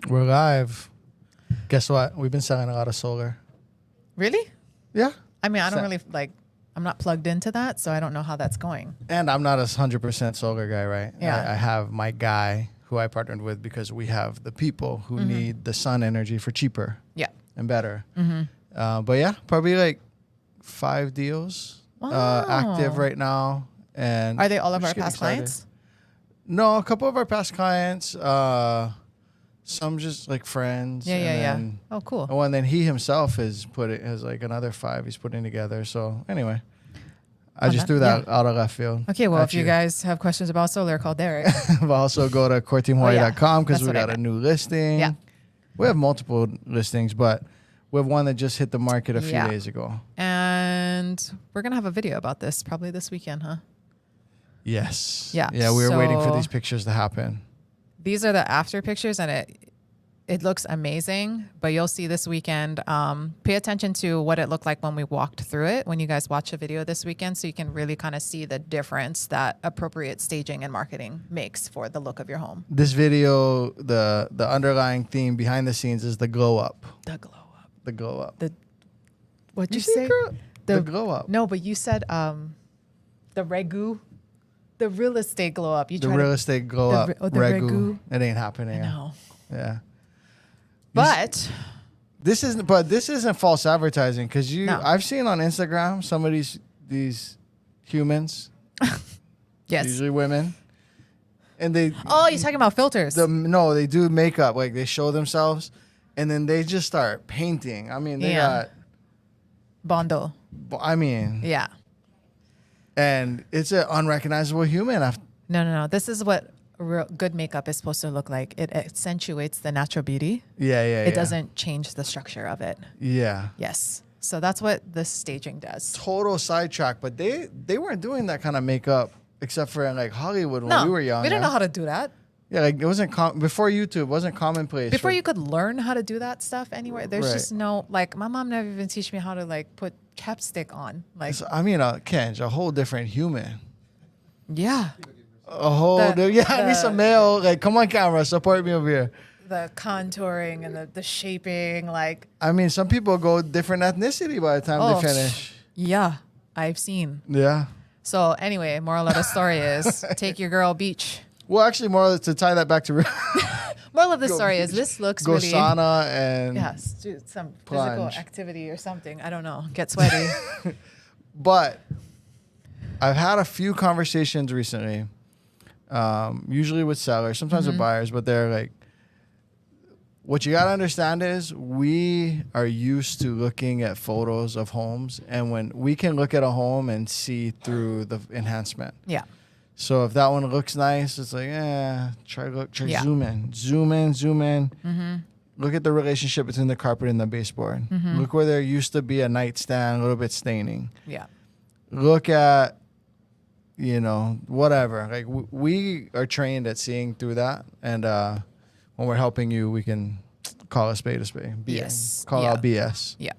We're live. Guess what? We've been selling a lot of solar. Really? Yeah. I mean, I don't really I'm not plugged into that, so I don't know how that's going. And I'm not a 100% solar guy, right? Yeah. I have my guy who I partnered with because we have the people who need the sun energy for cheaper. Yeah. And better. But yeah, probably like 5 deals active right now. And are they all of we're our just getting past excited. clients? No, a couple of our past clients. Some just like friends. Yeah. Then, Oh, cool. Oh, and then he himself has like another 5 he's putting together. So anyway, I just threw that out of left field. Okay, well, if you guys have questions about solar, call Derek. But also go to courtteamhawaii.com because we got a new listing. Yeah. We have multiple listings, but we have one that just hit the market a few days ago. And we're going to have a video about this probably this weekend, huh? Yes. Yeah. Yeah, we were waiting for these pictures to happen. These are the after pictures, and it looks amazing, but you'll see this weekend. Pay attention to what it looked like when we walked through it, when you guys watch a video this weekend, so you can really kind of see the difference that appropriate staging and marketing makes for the look of your home. This video, the underlying theme behind the scenes is the glow up. The glow up. The glow up. What'd you say? The glow up. No, but you said the regu. The real estate glow up. The real estate glow up. The regu. It ain't happening. No. Yeah. But this isn't false advertising because No. I've seen on Instagram some of these humans, yes. usually women, and they Oh, you're talking about filters. they do makeup, like they show themselves, and then they just start painting. I mean, they got Bondo. Yeah. And it's an unrecognizable human. No. This is what real good makeup is supposed to look like. It accentuates the natural beauty. It doesn't change the structure of it. Yeah. Yes. So that's what this staging does. Total sidetrack, but they weren't doing that kind of makeup except for in like Hollywood when we were young. We didn't know how to do that. Yeah, like it wasn't before YouTube. It wasn't commonplace. Before you could learn how to do that stuff anywhere, there's Right. just no my mom never even teach me how to put chapstick on. Kenj, a whole different human. Yeah. A whole I need some male. Come on, camera, support me over here. The contouring and the shaping, some people go different ethnicity by the time they finish. Yeah, I've seen. Yeah. So anyway, moral of the story is take your girl beach. Well, actually, more to tie that back to moral of the story is this looks go really sauna and do some plunge. physical activity or something. I don't know. Get sweaty. But I've had a few conversations recently, usually with sellers, sometimes with buyers, but they're like, what you got to understand is we are used to looking at photos of homes, and when we can look at a home and see through the enhancement. Yeah. So if that one looks nice, it's like, try zoom in. Mm-hmm. Look at the relationship between the carpet and the baseboard. Mm-hmm. Look where there used to be a nightstand, a little bit staining. Yeah. Look at, whatever. Like we are trained at seeing through that. And when we're helping you, we can call a spade a spade. Yes. Call out BS. Yeah.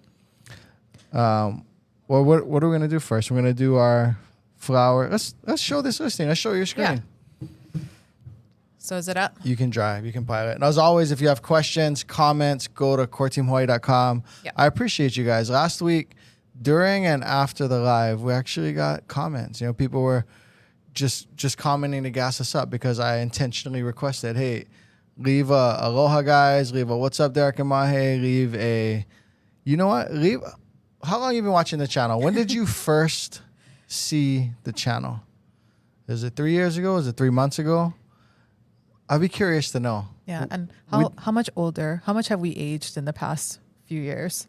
Well, what are we going to do first? We're going to do our flower. Let's show this listing. Let's show your screen. Yeah. So is it up? You can drive. You can pilot. And as always, if you have questions, comments, go to courtteamhawaii.com. Yep. I appreciate you guys. Last week, during and after the live, we actually got comments. People were just commenting to gas us up because I intentionally requested, hey, leave a aloha, guys. Leave a what's up, Derek and Mahe. Leave a, how long have you been watching the channel? When did you first see the channel? Is it 3 years ago? Is it 3 months ago? I'd be curious to know. Yeah. And how much older, how much have we aged in the past few years?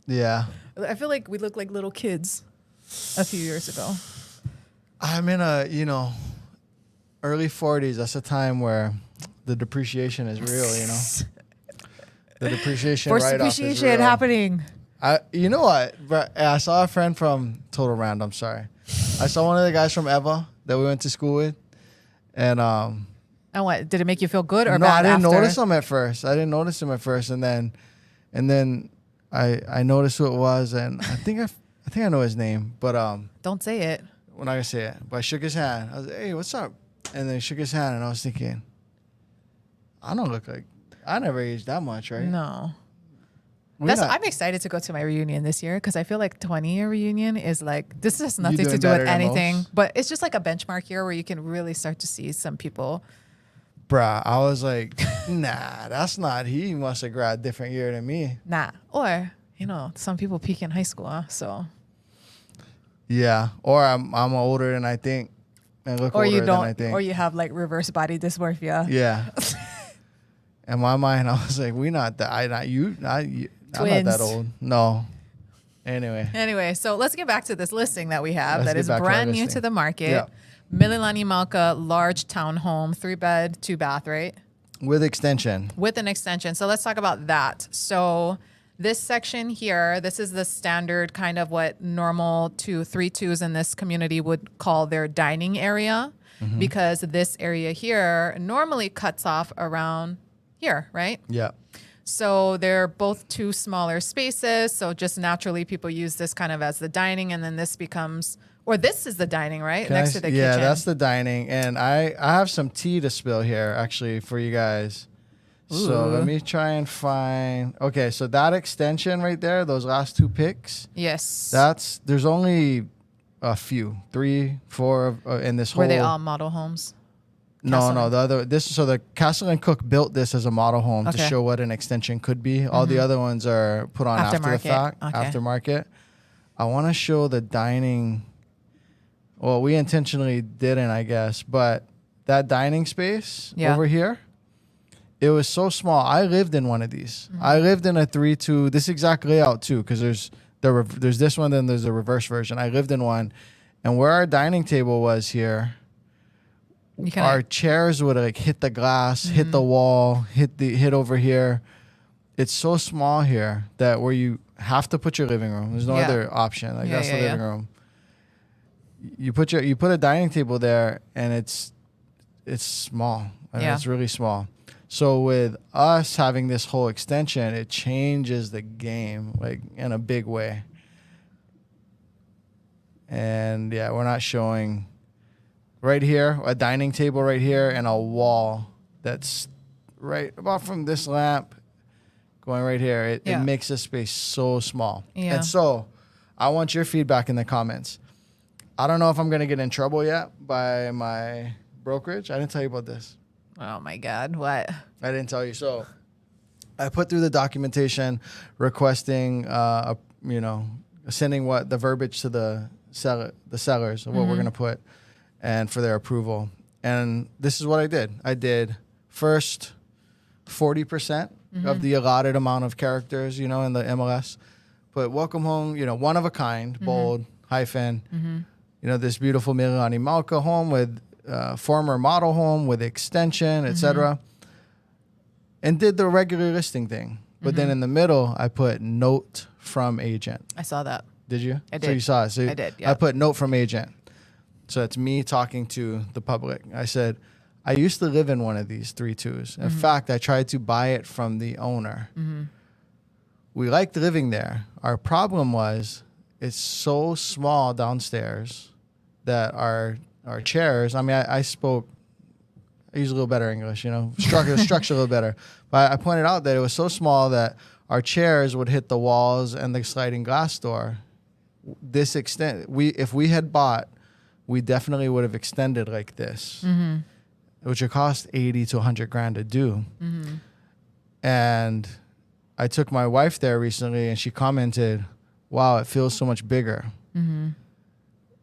Yeah. I feel like we look like little kids a few years ago. I'm in early 40s. That's a time where the depreciation is real, The depreciation Forced write-off is depreciation real. happening. You know what? I saw a friend from Total Random. Sorry, I saw one of the guys from Eva that we went to school with, and what did it make you feel good or no, bad? I didn't after? notice him at first. And then I noticed who it was, and I think I know his name, but Don't say it. we're not gonna say it. But I shook his hand. I was like, "Hey, what's up?" And then he shook his hand, and I was thinking, I don't look like I never aged that much, right? No. We're not- I'm excited to go to my reunion this year because I feel like 20-year reunion is like, this has nothing doing to do better with than anything, most? but it's just like a benchmark year where you can really start to see some people. Bruh, I was like, nah, that's not. He must have grabbed a different year than me. Nah. Or, some people peak in high school, huh? So. Yeah, or I'm older than I think, and look Or older you than I don't, think. or you have like reverse body dysmorphia. Yeah. In my mind, I was like, we not that. I'm not that old. No. Anyway, so let's get back to this listing that we have Let's that get is back to our brand new listing. to the market. Yeah. Mililani Mauka, large townhome, 3-bed, 2-bath, right? With extension. With an extension. So let's talk about that. So this section here, this is the standard kind of what normal 3-2s in this community would call their dining area, because this area here normally cuts off around here, right? Yeah. So they're both two smaller spaces. So just naturally people use this kind of as the dining, and then this becomes, or this is the dining, right? Next to the kitchen. Yeah, that's the dining. And I have some tea to spill here actually for you guys. So let me try and find. Okay, so that extension right there, those last two picks. Yes. There's only a few, 3, 4 in this whole. Were they all model homes? No, the Castle and Cook built this as a model home to Okay. show what an extension could be. All the other ones are put on after the Aftermarket. fact, Okay. aftermarket. I want to show the dining. Well, we intentionally didn't, I guess, but that dining space over here, it was so small. I lived in one of these. I lived in a 3-2. This exact layout too, because there's this one, then there's a reverse version. I lived in one, and where our dining table was here. Our chairs would like hit the glass, hit the wall, hit over here. It's so small here that where you have to put your living room. There's no other option. Like that's the living room. You put a dining table there, and it's small. It's really small. So with us having this whole extension, it changes the game like in a big way. And yeah, we're not showing. Right here, a dining table right here, and a wall that's right about from this lamp going right here. It makes this space so small. Yeah. And so I want your feedback in the comments. I don't know if I'm going to get in trouble yet by my brokerage. I didn't tell you about this. Oh, my God. What? I didn't tell you. So I put through the documentation requesting, sending the verbiage to the sellers of what we're going to put. And for their approval. And this is what I did. I did first 40% of the allotted amount of characters, in the MLS. Put welcome home, one of a kind, bold, hyphen. This beautiful Mililani Mauka home with former model home with extension, etc. And did the regular listing thing. But then in the middle, I put note from agent. I saw that. Did you? I did. So you saw it. So I did, yeah. I put note from agent. So it's me talking to the public. I said, I used to live in one of these 3-2s. In fact, I tried to buy it from the owner. We liked living there. Our problem was it's so small downstairs that our chairs, I use a little better English, structure a little better. But I pointed out that it was so small that our chairs would hit the walls and the sliding glass door. This extent, if we had bought, we definitely would have extended like this, which would cost $80,000 to $100,000 to do. And I took my wife there recently, and she commented, "Wow, it feels so much bigger." One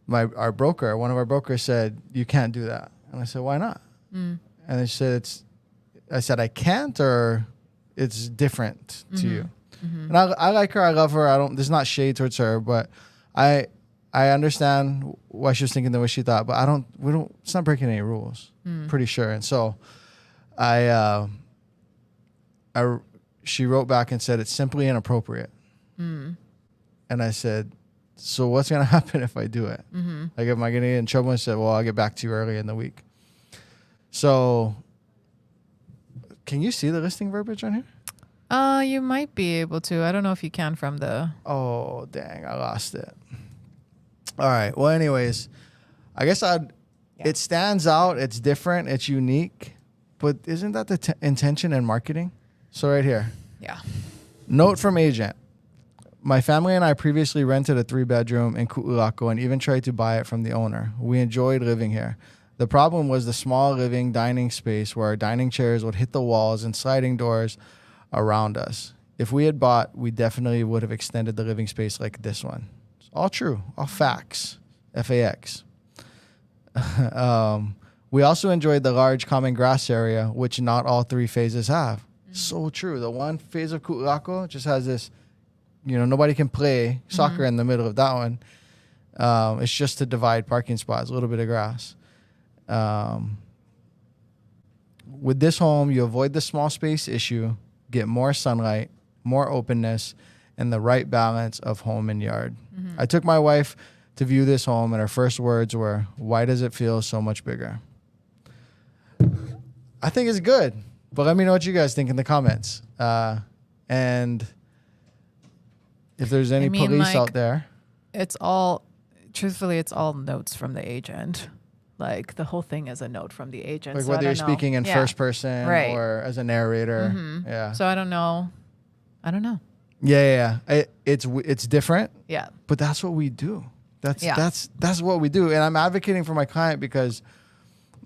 of our brokers said, "You can't do that." And I said, "Why not?" And they said, I said, "I can't, or it's different to you." And I like her. I love her. There's not shade towards her, but I understand why she was thinking the way she thought, but it's not breaking any rules. Pretty sure. And so she wrote back and said, "It's simply inappropriate." And I said, "So what's going to happen if I do it? Like, am I going to get in trouble?" And said, "Well, I'll get back to you early in the week." So can you see the listing verbiage on here? You might be able to. I don't know if you can from the... Oh, dang. I lost it. All right. Well, anyways, I guess it stands out. It's different. It's unique. But isn't that the intention in marketing? So right here. Yeah. Note from agent. My family and I previously rented a 3-bedroom in Ku'ulako and even tried to buy it from the owner. We enjoyed living here. The problem was the small living dining space where our dining chairs would hit the walls and sliding doors around us. If we had bought, we definitely would have extended the living space like this one. It's all true. All facts. FAX. We also enjoyed the large common grass area, which not all 3 phases have. So true. The one phase of Ku'ulako just has this, nobody can play soccer in the middle of that one. It's just to divide parking spots, a little bit of grass. With this home, you avoid the small space issue, get more sunlight, more openness, and the right balance of home and yard. I took my wife to view this home, and her first words were, "Why does it feel so much bigger?" I think it's good, but let me know what you guys think in the comments. And if there's any police out there. Truthfully, it's all notes from the agent. Like the whole thing is a note from the agent. Like so whether you're speaking in first person or as a narrator. Yeah. So I don't know. Yeah. It's different. Yeah. But that's what we do. That's what we do. And I'm advocating for my client because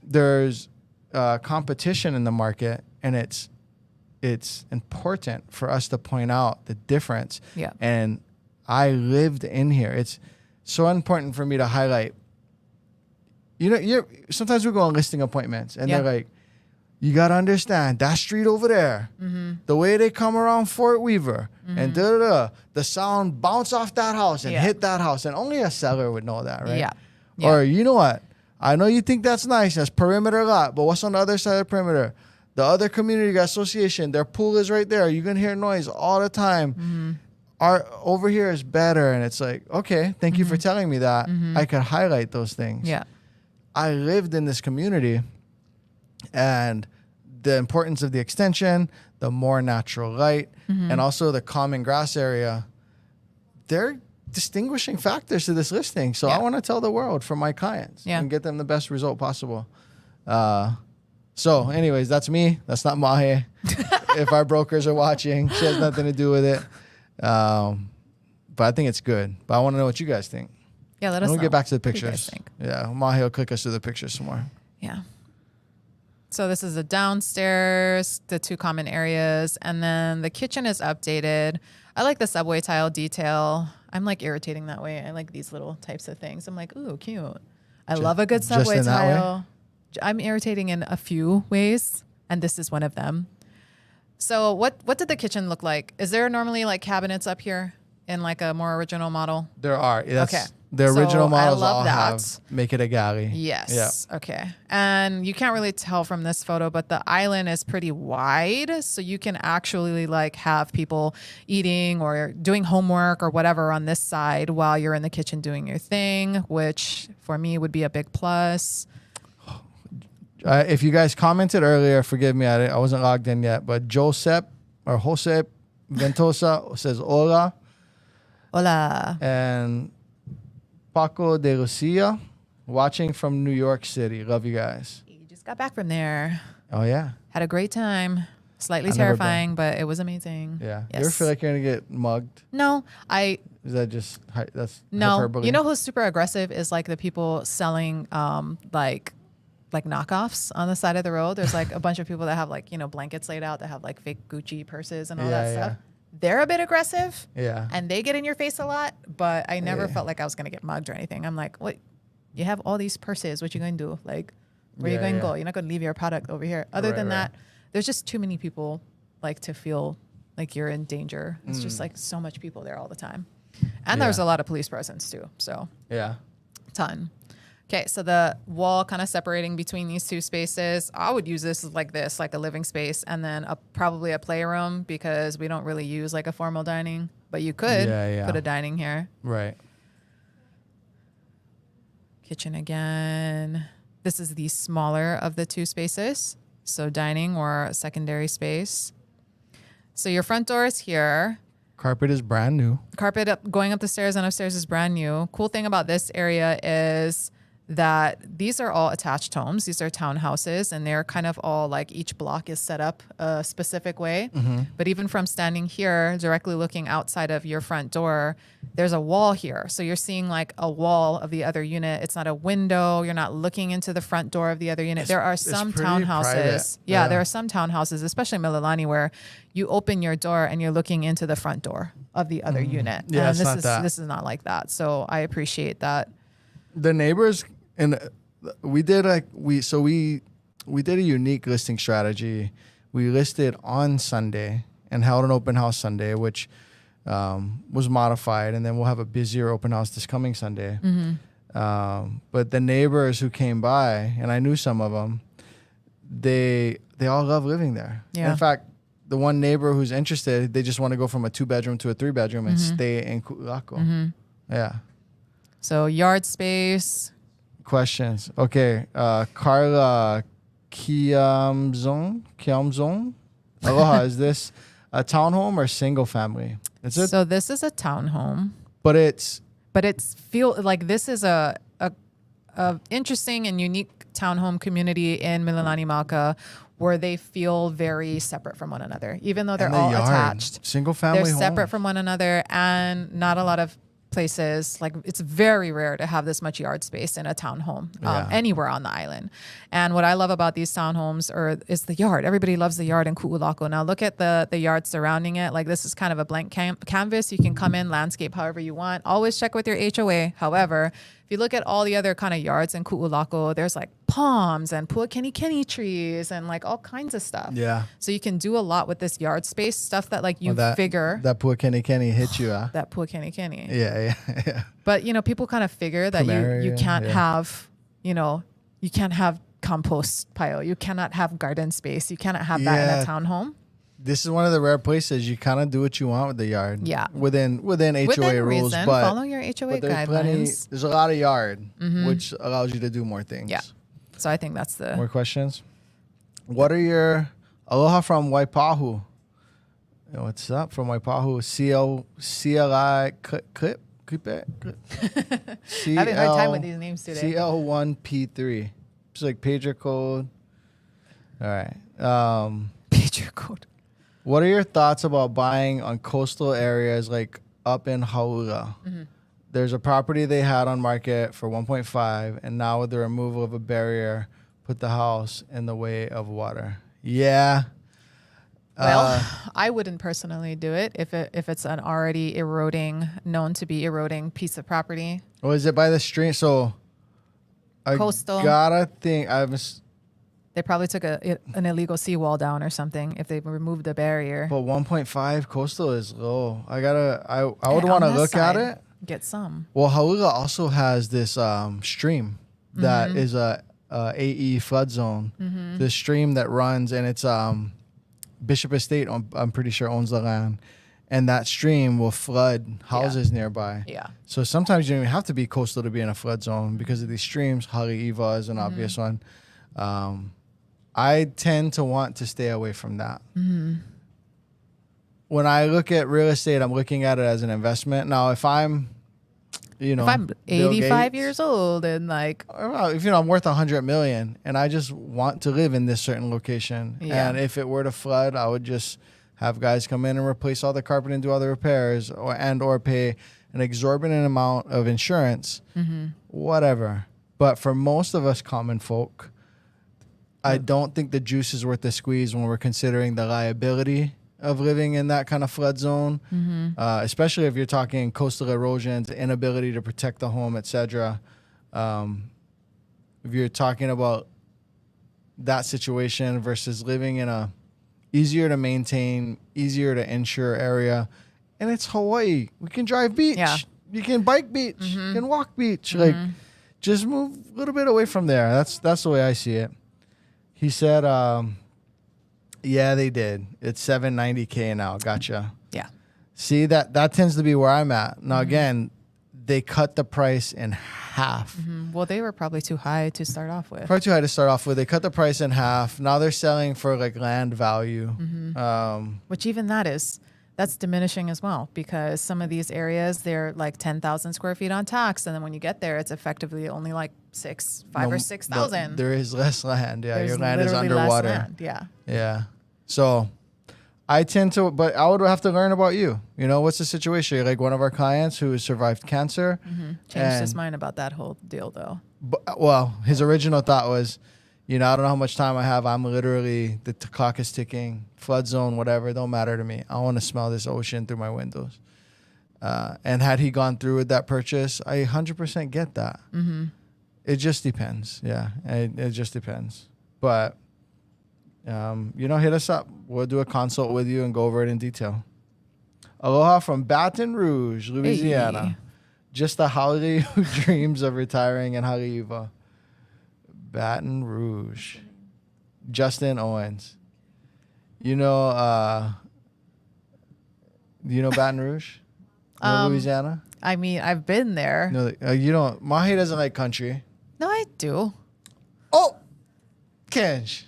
there's competition in the market, and it's important for us to point out the difference. Yeah. And I lived in here. It's so important for me to highlight. Sometimes we go on listing appointments, and they're like, you got to understand that street over there, the way they come around Fort Weaver, and the sound bounce off that house and hit that house. And only a seller would know that, right? Yeah. Or you know what? I know you think that's nice. That's perimeter lot. But what's on the other side of the perimeter? The other community association, their pool is right there. You're going to hear noise all the time. Our over here is better. And it's like, okay, thank you for telling me that. I could highlight those things. Yeah. I lived in this community, and the importance of the extension, the more natural light, and also the common grass area, they're distinguishing factors to this listing. So I want to tell the world from my clients and get them the best result possible. So anyways, that's me. That's not Mahe. If our brokers are watching, she has nothing to do with it. But I think it's good. But I want to know what you guys think. Yeah, let us know. We'll get back to the What do you pictures. guys think? Yeah, Mahe will click us through the pictures some more. Yeah. So this is the downstairs, the 2 common areas, and then the kitchen is updated. I like the subway tile detail. I'm like irritating that way. I like these little types of things. I'm like, ooh, cute. I love a good subway tile. I'm irritating in a few ways, and this is one of them. So what did the kitchen look like? Is there normally like cabinets up here in like a more original model? There are. Okay. The original models I love all that. make it a galley. Yes. Yeah. Okay. And you can't really tell from this photo, but the island is pretty wide. So you can actually like have people eating or doing homework or whatever on this side while you're in the kitchen doing your thing, which for me would be a big plus. If you guys commented earlier, forgive me, I wasn't logged in yet, but Josep Ventosa says hola. Hola. And Paco de Lucia, watching from New York City. Love you guys. You just got back from there. Oh, yeah. Had a great time. Slightly terrifying, but it was amazing. Yeah. Yes. You ever feel like you're going to get mugged? No. Is that just, that's no. hyperbole? You know who's super aggressive is like the people selling like knockoffs on the side of the road. There's like a bunch of people that have like, blankets laid out that have like fake Gucci purses and all that stuff. They're a bit aggressive. Yeah. And they get in your face a lot, but I never felt like I was going to get mugged or anything. I'm like, what? You have all these purses. What you going to do? Like, where you going to go? You're not going to leave your product over here. Other than that, there's just too many people like to feel like you're in danger. It's just like so much people there all the time. And there's a lot of police presence too. So ton. Okay, so the wall kind of separating between these 2 spaces, I would use this like a living space, and then probably a playroom because we don't really use like a formal dining, but you could put a dining here. Right. Kitchen again. This is the smaller of the 2 spaces, so dining or a secondary space. So your front door is here. Carpet is brand new. Carpet going up the stairs and upstairs is brand new. Cool thing about this area is that these are all attached homes. These are townhouses, and they're kind of all like each block is set up a specific way. But even from standing here, directly looking outside of your front door, there's a wall here. So you're seeing like a wall of the other unit. It's not a window. You're not looking into the front door of the other unit. There are some townhouses. Private. Yeah, there are some townhouses, especially Mililani, where you open your door and you're looking into the front door of the other unit. Yeah, and it's this is not like that. So I appreciate that. The neighbors, and we did a unique listing strategy. We listed on Sunday and held an open house Sunday, which was modified, and then we'll have a busier open house this coming Sunday. But the neighbors who came by, and I knew some of them, they all love living there. Yeah. In fact, the one neighbor who's interested, they just want to go from a 2-bedroom to a 3-bedroom and stay in Ku'ulako. Yeah. So yard space. Questions. Okay. Carla Kiamzong. Aloha. Is this a townhome or single family? So this is a townhome. But it's feel like this is a interesting and unique townhome community in Mililani Mauka where they feel very separate from one another, even though they're all attached. Single family They're home. separate from one another, and not a lot of places, like it's very rare to have this much yard space in a townhome anywhere on the island. And what I love about these townhomes is the yard. Everybody loves the yard in Ku'ulako. Now look at the yard surrounding it. Like this is kind of a blank canvas. You can come in, landscape however you want. Always check with your HOA. However, if you look at all the other kind of yards in Ku'ulako, there's like palms and puakeni trees and like all kinds of stuff. Yeah. So you can do a lot with this yard space stuff that like figure. That puakeni hit you, huh? That puakeni. Yeah. But, people kind of figure that you can't have, you can't have compost pile. You cannot have garden space. You cannot have that in a townhome. This is one of the rare places you kind of do what you want with the yard. Yeah. Within HOA rules. Reason, but follow your HOA guidelines. There's a lot of yard, which allows you to do more things. Yeah. So I think that's the... More questions? What are your... Aloha from Waipahu. What's up from Waipahu? CLI clip? Having a hard time with these names today. CL1P3. It's like pager code. All right. Pager code. What are your thoughts about buying on coastal areas like up in Haula? There's a property they had on market for 1.5, and now with the removal of a barrier, put the house in the way of water. Yeah. Well, I wouldn't personally do it if it's an already known to be eroding piece of property. Or is it by the stream? So Coastal. I gotta think. They probably took an illegal seawall down or something if they removed the barrier. But 1.5 coastal is low. I would want to look at it. Get some. Well, Haula also has this stream that is a AE flood zone. The stream that runs, and it's Bishop Estate, I'm pretty sure, owns the land. And that stream will flood houses nearby. Yeah. So sometimes you don't even have to be coastal to be in a flood zone because of these streams. Haleiwa is an obvious one. I tend to want to stay away from that. When I look at real estate, I'm looking at it as an investment. Now, if I'm 85 years old and like, if I'm worth $100 million and I just want to live in this certain location, and if it were to flood, I would just have guys come in and replace all the carpet and do all the repairs, or pay an exorbitant amount of insurance, whatever. But for most of us common folk, I don't think the juice is worth the squeeze when we're considering the liability of living in that kind of flood zone, especially if you're talking coastal erosions, inability to protect the home, etc. If you're talking about that situation versus living in a easier to maintain, easier to insure area, and it's Hawaii. We can drive beach. Yeah. You can bike beach. You can walk beach. Like, just move a little bit away from there. That's the way I see it. He said, yeah, they did. It's $790K now. Gotcha. Yeah. See, that tends to be where I'm at. Now, again, they cut the price in half. Well, they were probably too high to start off with. Probably too high to start off with. They cut the price in half. Now they're selling for like land value. Which even that is that's diminishing as well, because some of these areas, they're like 10,000 square feet on tax. And then when you get there, it's effectively only like 5 or 6,000. There is less land. Yeah, There's your land is literally less underwater. land, yeah. Yeah. So I tend to, but I would have to learn about you. You know, what's the situation? You're like one of our clients who has survived cancer. Changed his mind about that whole deal, though. Well, his original thought was, you know, I don't know how much time I have. I'm literally, the clock is ticking, flood zone, whatever. Don't matter to me. I want to smell this ocean through my windows. And had he gone through with that purchase, I 100% get that. It just depends. Yeah, it just depends. But, you know, hit us up. We'll do a consult with you and go over it in detail. Aloha from Baton Rouge, Louisiana. Hey. Just the holiday who dreams of retiring in Haleiwa. Baton Rouge. Justin Owens. You know Baton Rouge? You know Louisiana? I mean, I've been there. No, you don't. Mahi doesn't like country. No, I do. Oh, Kenj.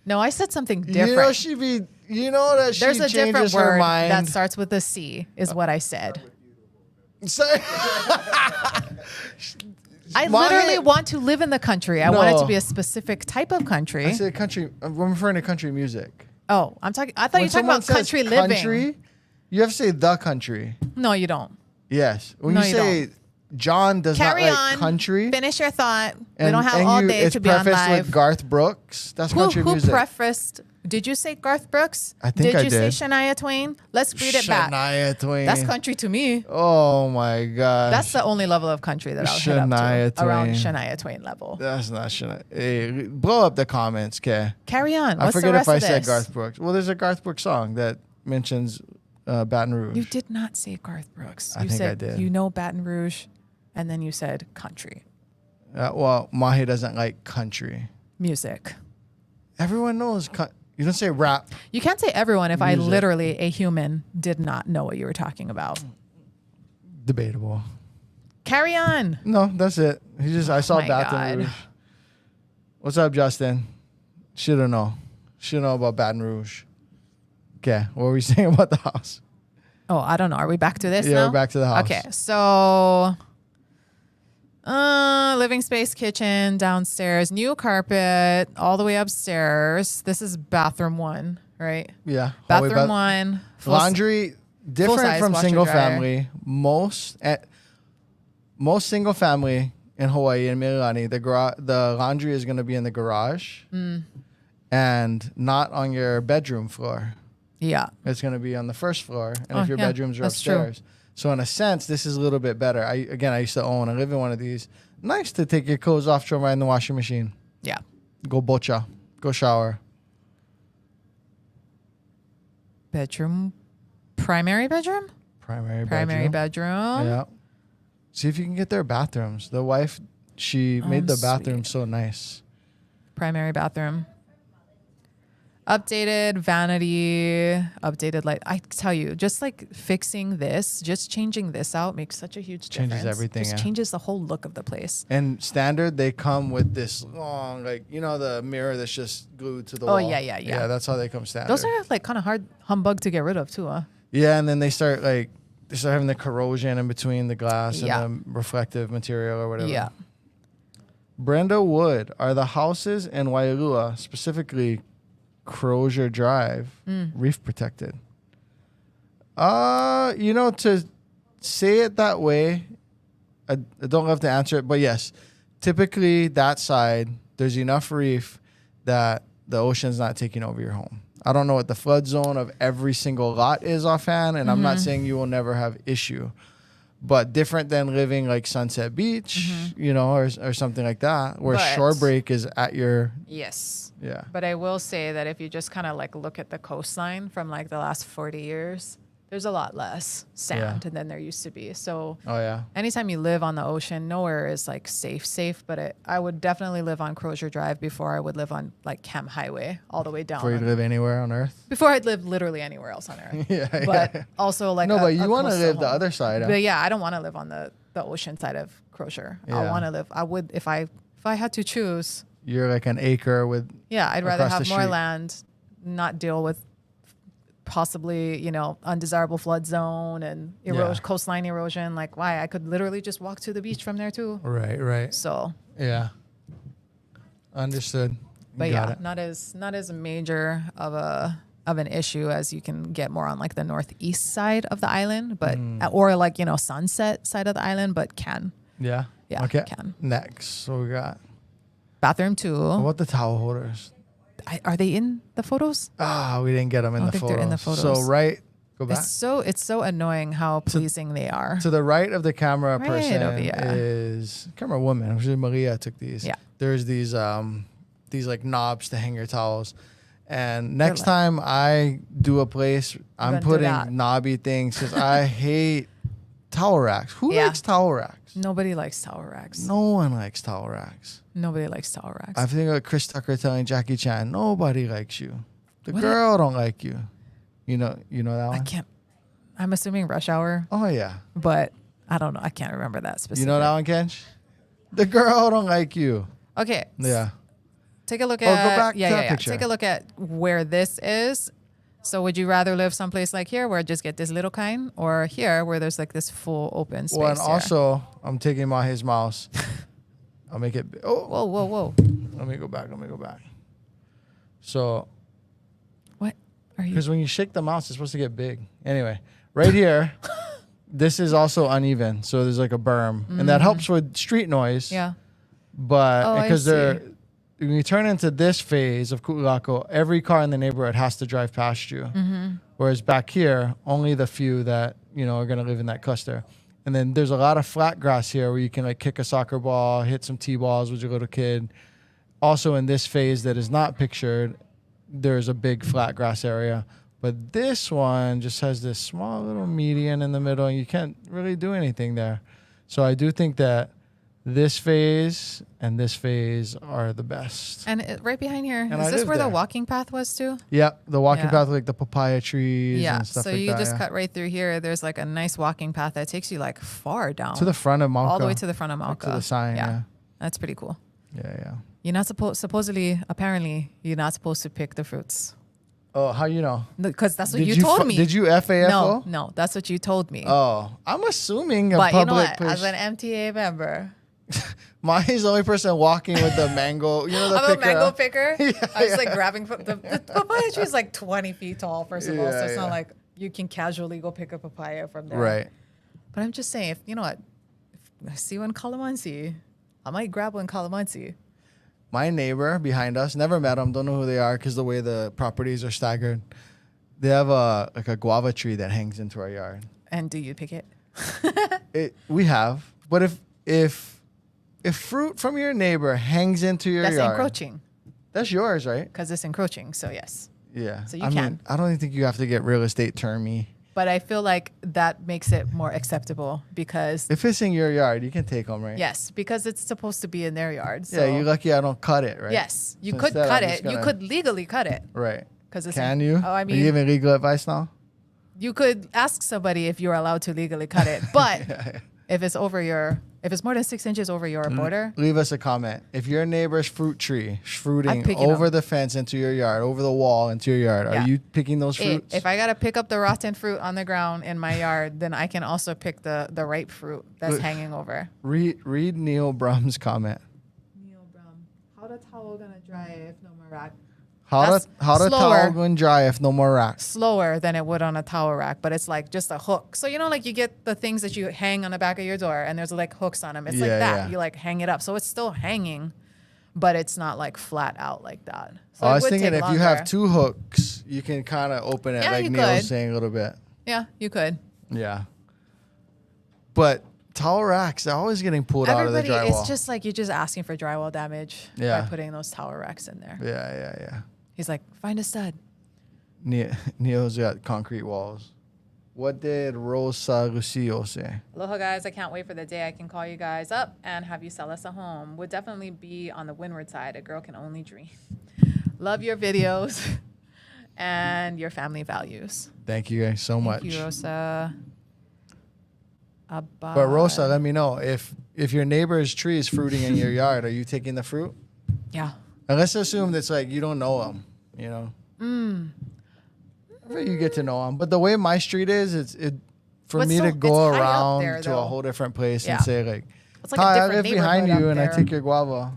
No, I said something different. You know she be. You know that she There's a different changes her word mind. that starts with a C, is what I said. Say- I Mahi- literally want to live in the country. I want it No. to be a specific type of country. I said country. I'm referring to country music. Oh, I thought you were talking someone about says country living. country, you have to say the country. No, you don't. Yes. When No, you you say John does Carry not like on. country. Finish your thought. We don't have all day it's to be on prefaced live. with Garth Brooks. That's country Who music. prefaced? Did you say Garth Brooks? I think I you did. say Shania Twain? Let's read it back. Shania Twain. That's country to me. Oh my gosh. That's the only level of country that I'll hit up Shania to. Around Twain. Shania Twain level. That's not Shania. Hey, blow up the comments, okay? Carry on. I What's forget the rest if I of said this? Garth Brooks. Well, there's a Garth Brooks song that mentions Baton Rouge. You did not say Garth Brooks. I You think I said did. you know Baton Rouge, and then you said country Well, Mahi doesn't like country. music. Everyone knows. You don't say rap. You can't say everyone if I Music. literally, a human, did not know what you were talking about. Debatable. Carry on. No, that's it. I saw my Baton God. Rouge. What's up, Justin? Shoulda know about Baton Rouge. Okay, what were we saying about the house? Oh, I don't know. Are we back to this Yeah, now? we're back to the house. Okay, so living space, kitchen, downstairs, new carpet, all the way upstairs. This is bathroom 1, right? Yeah. Bathroom 1. Laundry different full-size from washer single dryer. family. Most single family in Hawaii and Mililani, the laundry is going to be in the garage and not on your bedroom floor. Yeah. It's going to be on the first floor, and Oh, if your yeah, bedrooms are that's true. upstairs. So in a sense, this is a little bit better. I used to own and live in one of these. Nice to take your clothes off, throw them right in the washing machine. Yeah. Go bocha. Go shower. Bedroom. Primary bedroom? Primary Primary bedroom. bedroom. Yeah. See if you can get their bathrooms. The wife, she made the bathroom sweet. so nice. Primary bathroom. Updated vanity, updated light. I tell you, just like fixing this, just changing this out makes such a huge difference. Changes everything, Just yeah. changes the whole look of the place. And standard, they come with this long, like, you know, the mirror that's just glued to the Oh, wall. yeah. Yeah, that's how they come standard. Those are like kind of hard humbug to get rid of too, huh? Yeah, and then they start having the corrosion in between the glass Yeah. and the reflective material or whatever. Yeah. Brenda Wood, are the houses in Wailua, specifically Crozier Drive, reef protected? To say it that way, I don't have to answer it, but yes, typically that side, there's enough reef that the ocean's not taking over your home. I don't know what the flood zone of every single lot is offhand, and I'm not saying you will never have issue. But different than living like Sunset Beach, or something like that, where But- shore break is at your, Yes. yeah. But I will say that if you just kind of like look at the coastline from like the last 40 years, there's a lot less sand than there used to be. So Oh, yeah. anytime you live on the ocean, nowhere is like safe, but I would definitely live on Crozier Drive before I would live on like Cam Highway all the way down. Before you live anywhere on Earth. Before I'd live literally anywhere else on Earth. Yeah. But also like No, but a you want to coastal live the home. other side. Huh? But yeah, I don't want to live on the ocean side of Crozier. Yeah. I would if I had to choose. You're like an acre with. Yeah, I'd rather Across have the more street. land, not deal with possibly, undesirable flood zone and coastline erosion. Like, why? I could literally just walk to the beach from there too. Right. So Yeah. Understood. but Got yeah, it. not as major of an issue as you can get more on like the northeast side of the island, but or like sunset side of the island, but can. Yeah. Yeah, Okay. can. Next, so we got. Bathroom too. What about the towel holders? Are they in the photos? We didn't get them in I the don't think photos. they're in the So photos. go back. It's so annoying how pleasing they are. To the right of the camera Right person over here. is camera woman. Actually, Maria took these. Yeah. There's these like knobs to hang your towels. And next like- time I do a place, I'm gonna do that. putting knobby things because I hate towel racks. Who Yeah. likes towel racks? Nobody likes towel racks. No one likes towel racks. Nobody likes towel racks. I think of Chris Tucker telling Jackie Chan, nobody likes you. The What? girl don't like you. You know that one? I can't. I'm assuming Rush Hour, Oh, yeah. but I don't know. I can't remember that specifically. You know that one, Kench? The girl don't like you. Okay. Yeah. Take a look Oh, at. go back to yeah. that picture. Take a look at where this is. So, would you rather live someplace like here, where I just get this little kind, or here, where there's like this full open space? Well, and here? also, I'm taking his mouse. I'll make it. Oh, Whoa! let me go back. So, What are you? because when you shake the mouse, it's supposed to get big. Anyway, right here, this is also uneven. So there's like a berm, and that helps with street noise. Yeah. But Oh, I because see. when you turn into this phase of Ku'ulako, every car in the neighborhood has to drive past you. Mm-hmm. Whereas back here, only the few that are going to live in that cluster. And then there's a lot of flat grass here where you can like kick a soccer ball, hit some T-balls with your little kid. Also in this phase that is not pictured, there's a big flat grass area. But this one just has this small little median in the middle, and you can't really do anything there. So I do think that this phase and this phase are the best. And right behind here, And is I this live where there. the walking path was too? Yep, the walking Yeah. path with like the papaya trees Yeah. and stuff So like you that. just yeah. cut right through here. There's like a nice walking path that takes you like far down. To the front of Mauka. all the way to the front of Like Mauka. to the sign, yeah. That's pretty cool. Yeah. You're not apparently, you're not supposed to pick the fruits. Oh, how you know? Because that's what Did you told me. Did you FAFO? No, that's what you told me. Oh, I'm assuming a but you know public what? place. As an MTA member, Mahi's the only person walking with the mango. You know the I'm picker. a mango picker. Yeah, I was like grabbing the papaya tree is like 20 feet tall, first of all. So it's Yeah. not like you can casually go pick a papaya from there. Right. But I'm just saying, if you know what, if I see one Calamansi, I might grab one Calamansi. My neighbor behind us, never met them, don't know who they are because the way the properties are staggered. They have a guava tree that hangs into our yard. And do you pick it? We have, but if fruit from your neighbor hangs into your That's yard, encroaching that's yours, right? because it's encroaching. So yes. Yeah. So you I can. mean, I don't even think you have to get real estate termy. But I feel like that makes it more acceptable because If it's in your yard, you can take them, right? yes, because it's supposed to be in their yard. So Yeah, you're lucky I don't cut it, right? yes, you So could instead, cut I'm it. just You gonna- could legally cut it Right. because it's. Can you? Oh, I Are mean, you giving legal advice now? you could ask somebody if you're allowed to legally cut it, but if it's more than 6 inches over your border, Leave us a comment. If your neighbor's fruit tree is fruiting picking over them. the fence into your yard, over the wall into your yard, Yeah. are you picking those fruits? if I gotta pick up the rotten fruit on the ground in my yard, then I can also pick the ripe fruit that's Look. hanging over. Read Neil Brum's comment. Neil Brum, how the towel gonna dry if no more rack? How That's the towel slower. going dry if no more racks? Slower than it would on a towel rack, but it's like just a hook. So like you get the things that you hang on the back of your door, and there's like hooks on them. It's like Yeah, that. yeah. You like hang it up, so it's still hanging, but it's not like flat out like that. So I it was would thinking take if you have longer. 2 hooks, you can kind of open it Yeah, like you Neil could. was saying a little bit. Yeah, you could. Yeah. But towel racks, they're always getting pulled out of the Everybody, drywall. it's just like you're just asking for drywall damage Yeah. by putting those towel racks in there. Yeah. He's like, find a stud. Neil's got concrete walls. What did Rosa Lucio say? Aloha, guys. I can't wait for the day I can call you guys up and have you sell us a home. Would definitely be on the windward side. A girl can only dream. Love your videos and your family values. Thank you guys so much. Thank you, Rosa. But Rosa, let me know if your neighbor's tree is fruiting in your yard. Are you taking the fruit? Yeah. And let's assume that's like you don't know them. You know. You get to know them. But the way my street is, for But me so- to go it's high up around there, to a though. whole different place Yeah. and say like, It's like a "Hi, I different live behind neighborhood you up and I there. take your guava."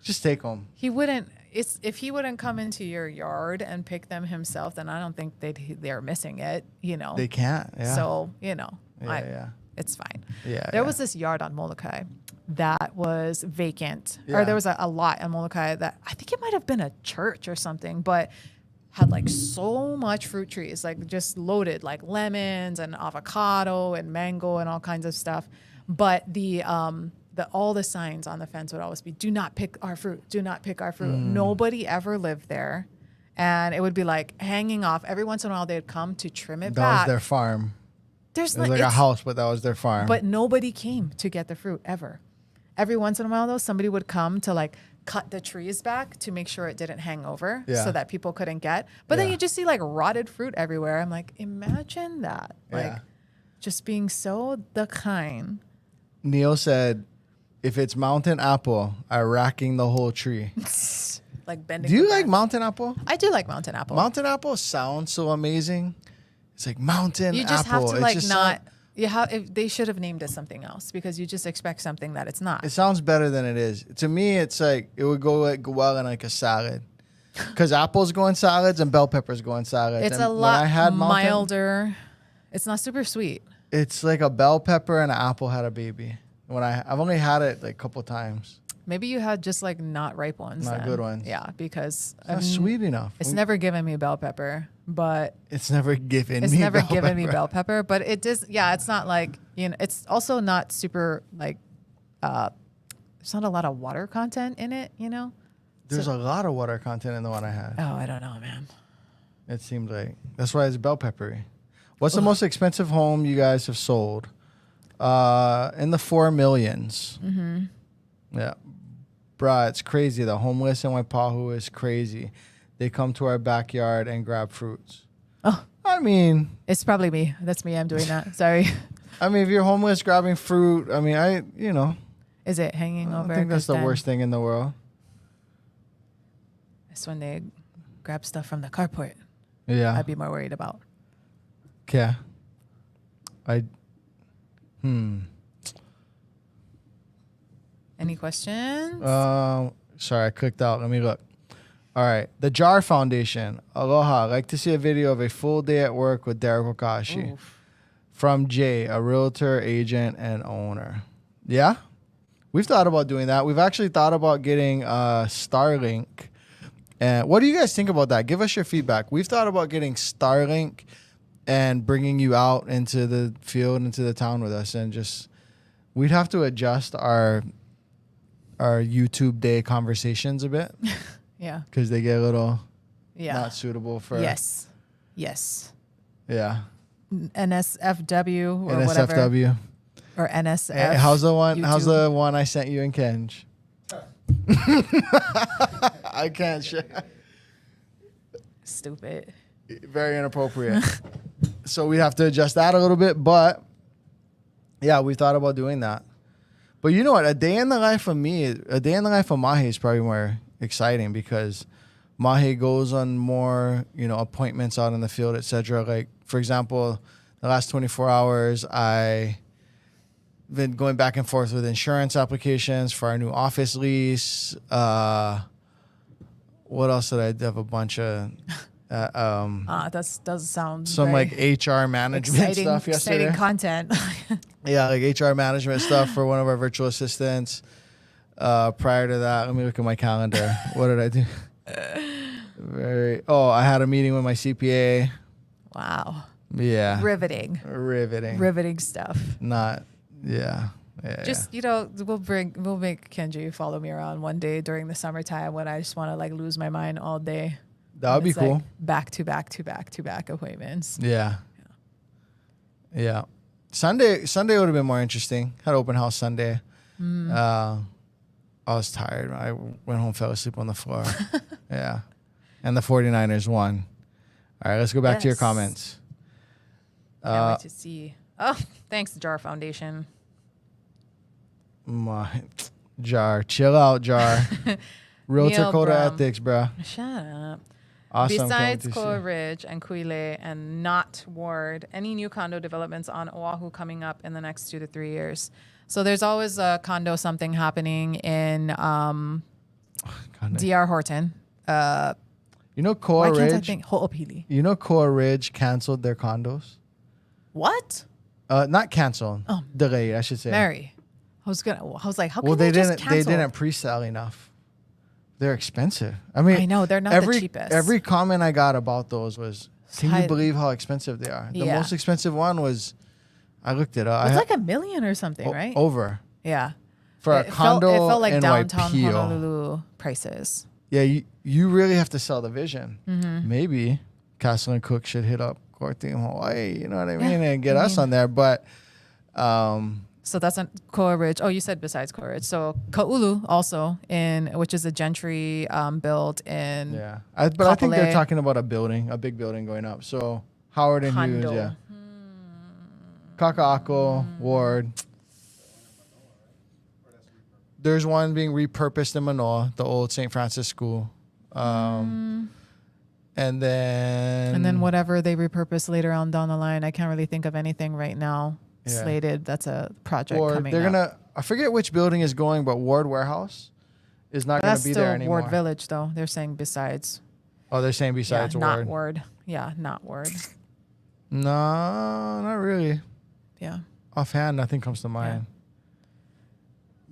Just take them. He wouldn't. If he wouldn't come into your yard and pick them himself, then I don't think they're missing it. You know. They can't. Yeah. So yeah. it's fine. Yeah. There was this yard on Molokai that was vacant, Yeah. or there was a lot on Molokai that I think it might have been a church or something, but had like so much fruit trees, like just loaded, like lemons and avocado and mango and all kinds of stuff. But all the signs on the fence would always be, "Do not pick our fruit. Do not pick our fruit." Nobody ever lived there, and it would be like hanging off. Every once in a while, they'd come to trim it That back. was their farm. There's It was like a house, but that was their farm. but nobody came to get the fruit ever. Every once in a while, though, somebody would come to like cut the trees back to make sure it didn't hang over Yeah. so that people couldn't get. But then Yeah. you just see like rotted fruit everywhere. I'm like, imagine that. Like Yeah. just being so the kind. Neil said, "If it's mountain apple, I'm racking the whole tree." Like bending. Do you the like branch. mountain apple? I do like mountain apple. Mountain apple sounds so amazing. It's like mountain You just apple. have to It like just not. They should have named it something else because you just expect something that it's not. It sounds better than it is. To me, it's like it would go like well in like a salad, because apples go in salads and bell peppers go in salads. It's and a when lot I had mountain, milder. It's not super sweet. It's like a bell pepper and an apple had a baby. I've only had it like a couple times. Maybe you had just like not ripe ones. Not then. good ones. Yeah, because It's not sweet enough. It's never given me bell pepper, but It's never given it's me. never bell given me pepper. bell pepper. But it does. Yeah, it's not like It's also not super like. There's not a lot of water content in it. There's a lot of water content in the one I had. Oh, I don't know, man. It seemed like that's why it's bell peppery. What's the most expensive home you guys have sold? In the 4 millions. Mm-hmm. Yeah. Bruh, it's crazy. The homeless in Waipahu is crazy. They come to our backyard and grab fruits. Oh, I mean, it's probably me. That's me. I'm doing that. Sorry. if you're homeless grabbing fruit, Is it hanging I over? think that's 'Cause the then worst thing in the world. It's when they grab stuff from the carport. Yeah. I'd be more worried about. Yeah. Any questions? Sorry, I clicked out. Let me look. All right. The Jar Foundation. Aloha. I'd like to see a video of a full day at work with Derek Wakashi. Oof. From Jay, a realtor, agent, and owner. Yeah? We've thought about doing that. We've actually thought about getting Starlink. And what do you guys think about that? Give us your feedback. We've thought about getting Starlink and bringing you out into the field, into the town with us. And just, we'd have to adjust our YouTube day conversations a bit Yeah. because they get a little Yeah. not suitable for. Yes. Yeah. NSFW or whatever. NSFW. Or NSF. Hey, how's the one? How's YouTube. the one I sent you and Kenj? I can't share. Stupid. Very inappropriate. So we have to adjust that a little bit, but yeah, we thought about doing that. But you know what? A day in the life of Mahi is probably more exciting because Mahi goes on more, appointments out in the field, etc. Like, for example, the last 24 hours, I been going back and forth with insurance applications for our new office lease. What else did I have? A bunch of That does sound some very like HR management stuff yesterday. exciting content. Yeah, like HR management stuff for one of our virtual assistants. Prior to that, let me look at my calendar. What did I do? I had a meeting with my CPA. Wow. Yeah. Riveting stuff. Yeah. Just we'll make Kenji follow me around one day during the summertime when I just want to like lose my mind all day. That would be It's cool. like back to back to back to back appointments. Yeah. Sunday would have been more interesting. Had open house Sunday. I was tired. I went home, fell asleep on the floor. Yeah. And the 49ers won. All right, let's go back to your Yes. comments. Can't wait to see. Oh, thanks, Jar Foundation. Jar. Chill out, Jar. Realtor Neil code of Brum. ethics, bro. Shut up. Awesome. Can't wait Besides to Koa see. Ridge and Kuile and not Ward, any new condo developments on Oahu coming up in the next 2 to 3 years? So there's always a condo something happening in DR Horton. You know Why Koa can't I Ridge. think Ho'opili? You know Koa Ridge canceled their condos. What? Not canceled. Oh. Delayed, I should say. Mary. I was like, how Well, can they just didn't. cancel? They didn't pre-sell enough. They're expensive. I mean, I know, they're not the cheapest. Every comment I got about those was, "Can you High- believe how expensive they are?" The Yeah. most expensive one was, I looked it up. It's like $1 million or something, right? Over Yeah. for a it condo felt like in downtown Waipio. Honolulu prices. Yeah, you really have to sell the vision. Mm-hmm. Maybe Castle and Cook should hit up Korte in Hawaii. You know what I mean? Yeah, And get us on there. But So that's on Koa Ridge. Oh, you said besides Koa Ridge. So Ka'ulu also which is a gentry build in yeah, but I think they're Kapolei. talking about a big building going up. So Howard and Hughes, Condo. yeah. Kaka'ako, Ward. There's one being repurposed in Manoa, the old St. Francis School. And then whatever they repurpose later on down the line. I can't really think of anything right now Yeah. slated. That's a project Ward, coming they're up. gonna. I forget which building is going, but Ward Warehouse is not going That's to be still there anymore. Ward Village, though. They're saying besides. Oh, they're saying besides yeah, Ward. not Ward. Yeah, not Ward. No, not really. Yeah. Offhand, nothing comes to mind.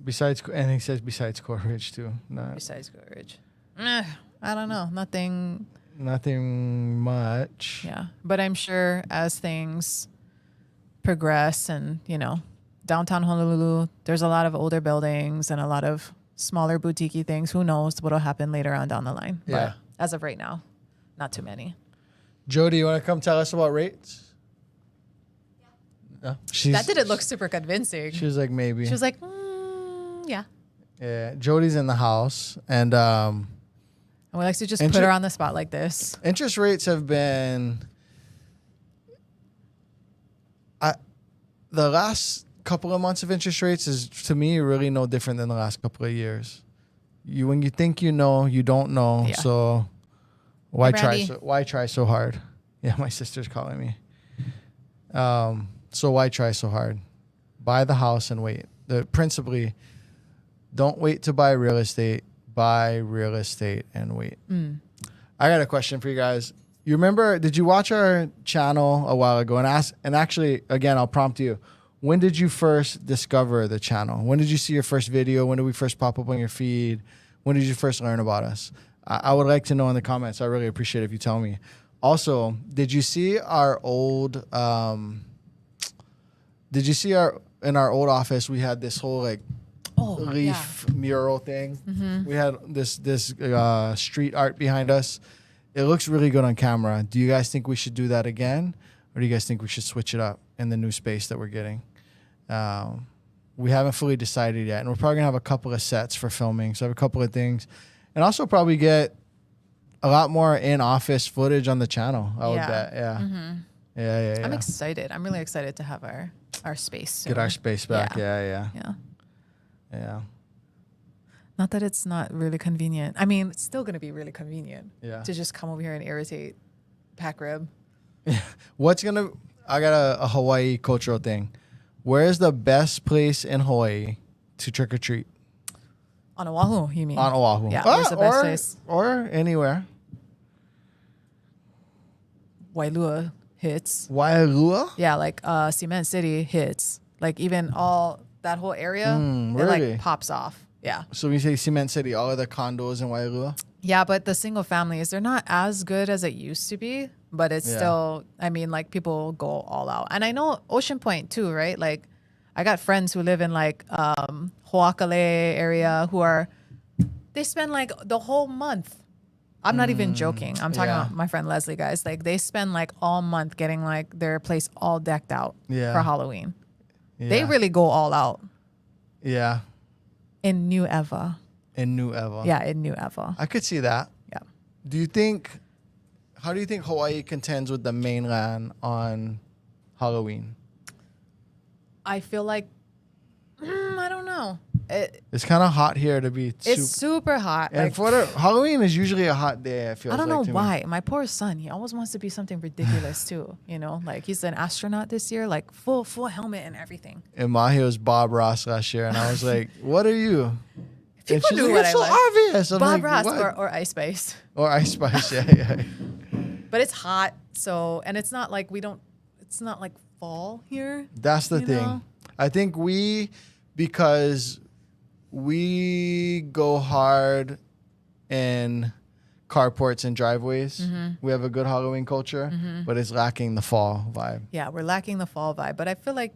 Besides, and he says besides Core Ridge too. Not, Besides Koa Ridge. I don't know. Nothing. nothing much. Yeah. But I'm sure as things progress and, downtown Honolulu, there's a lot of older buildings and a lot of smaller boutique things. Who knows what'll happen later on down the line. Yeah. But as of right now, not too many. Jody, you want to come tell us about rates? No? That didn't look super convincing. She was like, maybe. She was like, yeah. Yeah. Jody's in the house. And And we like to just put her on the spot like this. interest rates have been... the last couple of months of interest rates is, to me, really no different than the last couple of years. When you think you know, you don't know. Yeah. So why Hey, try? Brandy. Why try so hard? Yeah, my sister's calling me. So why try so hard? Buy the house and wait. Principally, don't wait to buy real estate. Buy real estate and wait. I got a question for you guys. You remember? Did you watch our channel a while ago? And actually, again, I'll prompt you. When did you first discover the channel? When did you see your first video? When did we first pop up on your feed? When did you first learn about us? I would like to know in the comments. I really appreciate it if you tell me. Also, did you see our old? Did you see in our old office we had this whole leaf mural thing? We had this street art behind us. It looks really good on camera. Do you guys think we should do that again, or do you guys think we should switch it up in the new space that we're getting? We haven't fully decided yet, and we're probably gonna have a couple of sets for filming. So I have a couple of things, and also probably get a lot more in-office footage on the channel. I would bet. Yeah. Yeah. I'm excited. I'm really excited to have our space soon. Get our space back. Yeah. Not that it's not really convenient. I mean, it's still going to be really convenient to just come over here and irritate Pack Rib. I got a Hawaii cultural thing. Where is the best place in Hawaii to trick or treat? On Oahu, you mean? On Oahu. Yeah, where's the best place? Or anywhere. Wailua hits. Wailua? Yeah, like Cement City hits. Like even all that whole area, it really? like pops off. Yeah. So we say Cement City, all of the condos in Wailua? Yeah, but the single families, they're not as good as it used to be, but it's still, I mean, like people go all out. And I know Ocean Point too, right? Like I got friends who live in like Hoakale area they spend like the whole month. I'm not even joking. I'm talking about my friend Leslie, guys. Like they spend like all month getting like their place all decked out for Halloween. Yeah. They really go all out. Yeah. In New Eva. In New Eva. Yeah, in New Eva. I could see that. Yeah. How do you think Hawaii contends with the mainland on Halloween? I feel like, I don't know. It's kind of hot here to be. It's super hot. And Halloween is usually a hot day. I feel. I don't know to why. me. My poor son, he always wants to be something ridiculous too. You know, like he's an astronaut this year, like full helmet and everything. And Mahi was Bob Ross last year, and I was like, "What are you?" People and knew like, what it's I so was. obvious. I'm Bob like, Ross or Ice Spice. Or Ice Spice, yeah. But it's hot, so and it's not like it's not like fall here. That's the thing. Know? I think because we go hard in carports and driveways. We have a good Halloween culture, but it's lacking the fall vibe. Yeah, we're lacking the fall vibe, but I feel like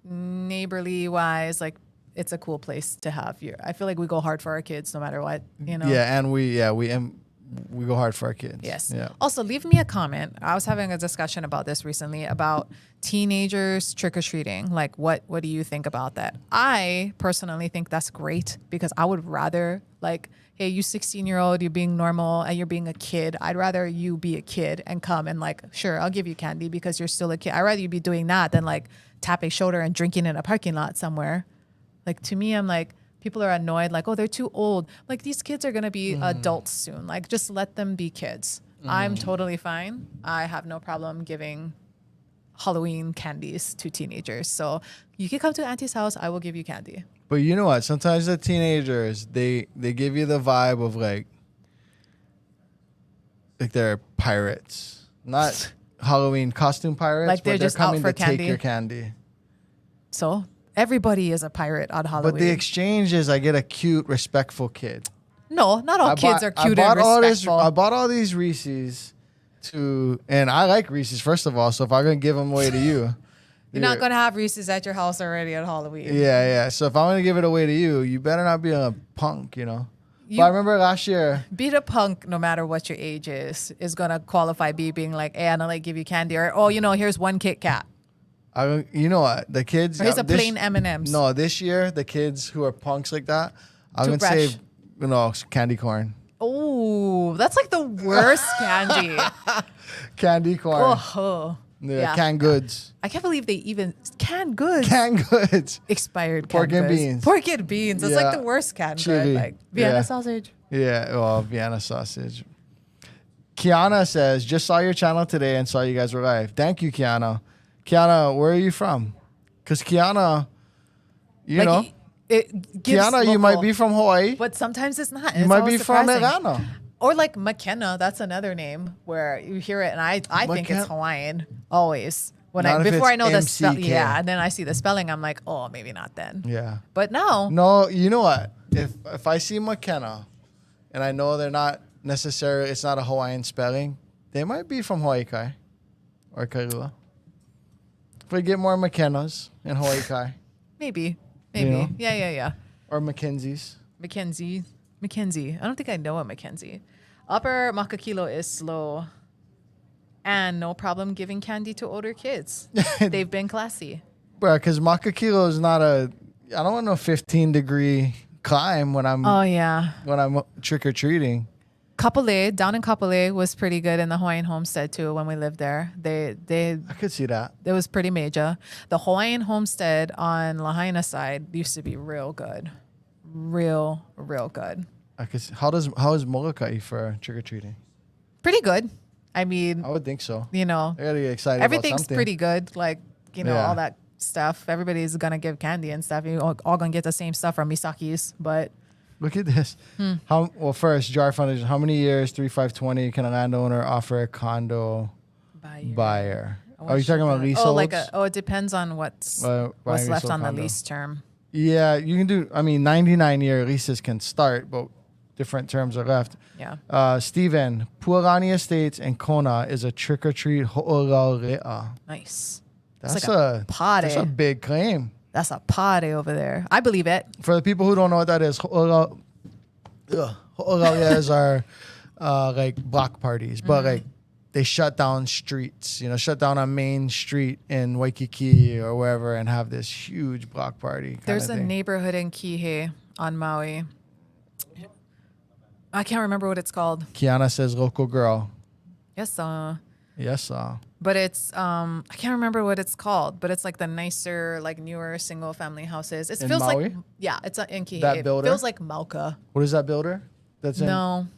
neighborly wise, like it's a cool place to have here. I feel like we go hard for our kids no matter what, you know. Yeah, and we go hard for our kids. Yes. Yeah. Also, leave me a comment. I was having a discussion about this recently about teenagers trick-or-treating. Like, what do you think about that? I personally think that's great because I would rather, like, hey, you 16-year-old, you're being normal and you're being a kid. I'd rather you be a kid and come and, like, sure, I'll give you candy because you're still a kid. I'd rather you be doing that than, like, tap a shoulder and drinking in a parking lot somewhere. Like, to me, I'm like, people are annoyed, like, oh, they're too old. Like, these kids are going to be adults soon. Like, just let them be kids. I'm totally fine. I have no problem giving Halloween candies to teenagers. So you can come to Auntie's house. I will give you candy. But you know what? Sometimes the teenagers, they give you the vibe of, like they're pirates. Not Halloween costume pirates, Like they're but just they're out coming for to candy. take your candy. So everybody is a pirate on Halloween. But the exchange is I get a cute, respectful kid. No, not all kids are cute and I respectful. bought all these Reese's and I like Reese's, first of all. So if I'm going to give them away to you. You're not going to have Reese's at your house already at Halloween. Yeah. So if I'm going to give it away to you, you better not be a punk, you know. But I remember last year. Beat a punk, no matter what your age is going to qualify being like, hey, I'm going to give you candy. Or, oh, here's one Kit Kat. You know what? The kids. Or here's a plain M&M's. No, this year, the kids who are punks like that, I'm going to Toothbrush. say, candy corn. Oh, that's like the worst candy. Candy corn. Oh. Yeah, canned goods. I can't believe they even canned goods. Canned goods. Expired Pork canned and goods. beans. Pork and beans. It's like Yeah. the worst canned Chili. good. Like Vienna Yeah. sausage. Yeah, well, Vienna sausage. Kiana says, just saw your channel today and saw you guys were live. Thank you, Kiana. Kiana, where are you from? Because Kiana, you know, It gives Kiana, you local, might be from Hawaii. but sometimes it's not. You It's might always be from surprising. Atlanta. Or like McKenna, that's another name where you hear it, and I think it's Hawaiian always. Not if Before it's I know the spell, MCK. yeah, and then I see the spelling, I'm like, oh, maybe not then. Yeah. But no, No, you know what? If I see McKenna and I know they're not necessarily, it's not a Hawaiian spelling, they might be from Hawaii Kai or Kailua. If we get more McKennas in Hawaii Kai maybe, You know? yeah. or Mackenzies. Mackenzie. I don't think I know a Mackenzie. Upper Makakilo is slow, and no problem giving candy to older kids. They've been classy. Bro, because Makakilo is not I don't want no 15-degree climb when I'm Oh yeah. trick-or-treating. Kapolei, down in Kapolei was pretty good in the Hawaiian homestead too when we lived there. They I could see that. it was pretty major. The Hawaiian homestead on Lahaina side used to be real good. Real good. I could see, how is Molokai for trick-or-treating? Pretty good. I mean, I would think so. you know, I gotta get excited everything's about something. pretty good. Like, Yeah. all that stuff. Everybody's gonna give candy and stuff. You all gonna get the same stuff from Misaki's, but Look at this. First, Jar Foundation. How many years, 3-5-20, can a landowner offer a condo buyer? Are you talking about leaseholds? It depends on what's buying left leasehold on the condo. lease term. Yeah, you can do, 99-year leases can start, but different terms are left. Yeah. Steven, Pualani Estates in Kona is a trick-or-treat ho'olaurea. Nice. That's It's like a party. That's a big claim. That's a party over there. I believe it. For the people who don't know what that is, ho'olaureas are like block parties, but like they shut down streets, shut down a main street in Waikiki or wherever and have this huge block party. There's a thing. neighborhood in Kihei on Maui. I can't remember what it's called. Kiana says local girl. Yes, Yes, But it's I can't remember what it's called, but it's like the nicer, like newer single family houses. It In feels Maui? like it's in Kihei. That It builder? feels like Mauka. What is that builder? That's in No.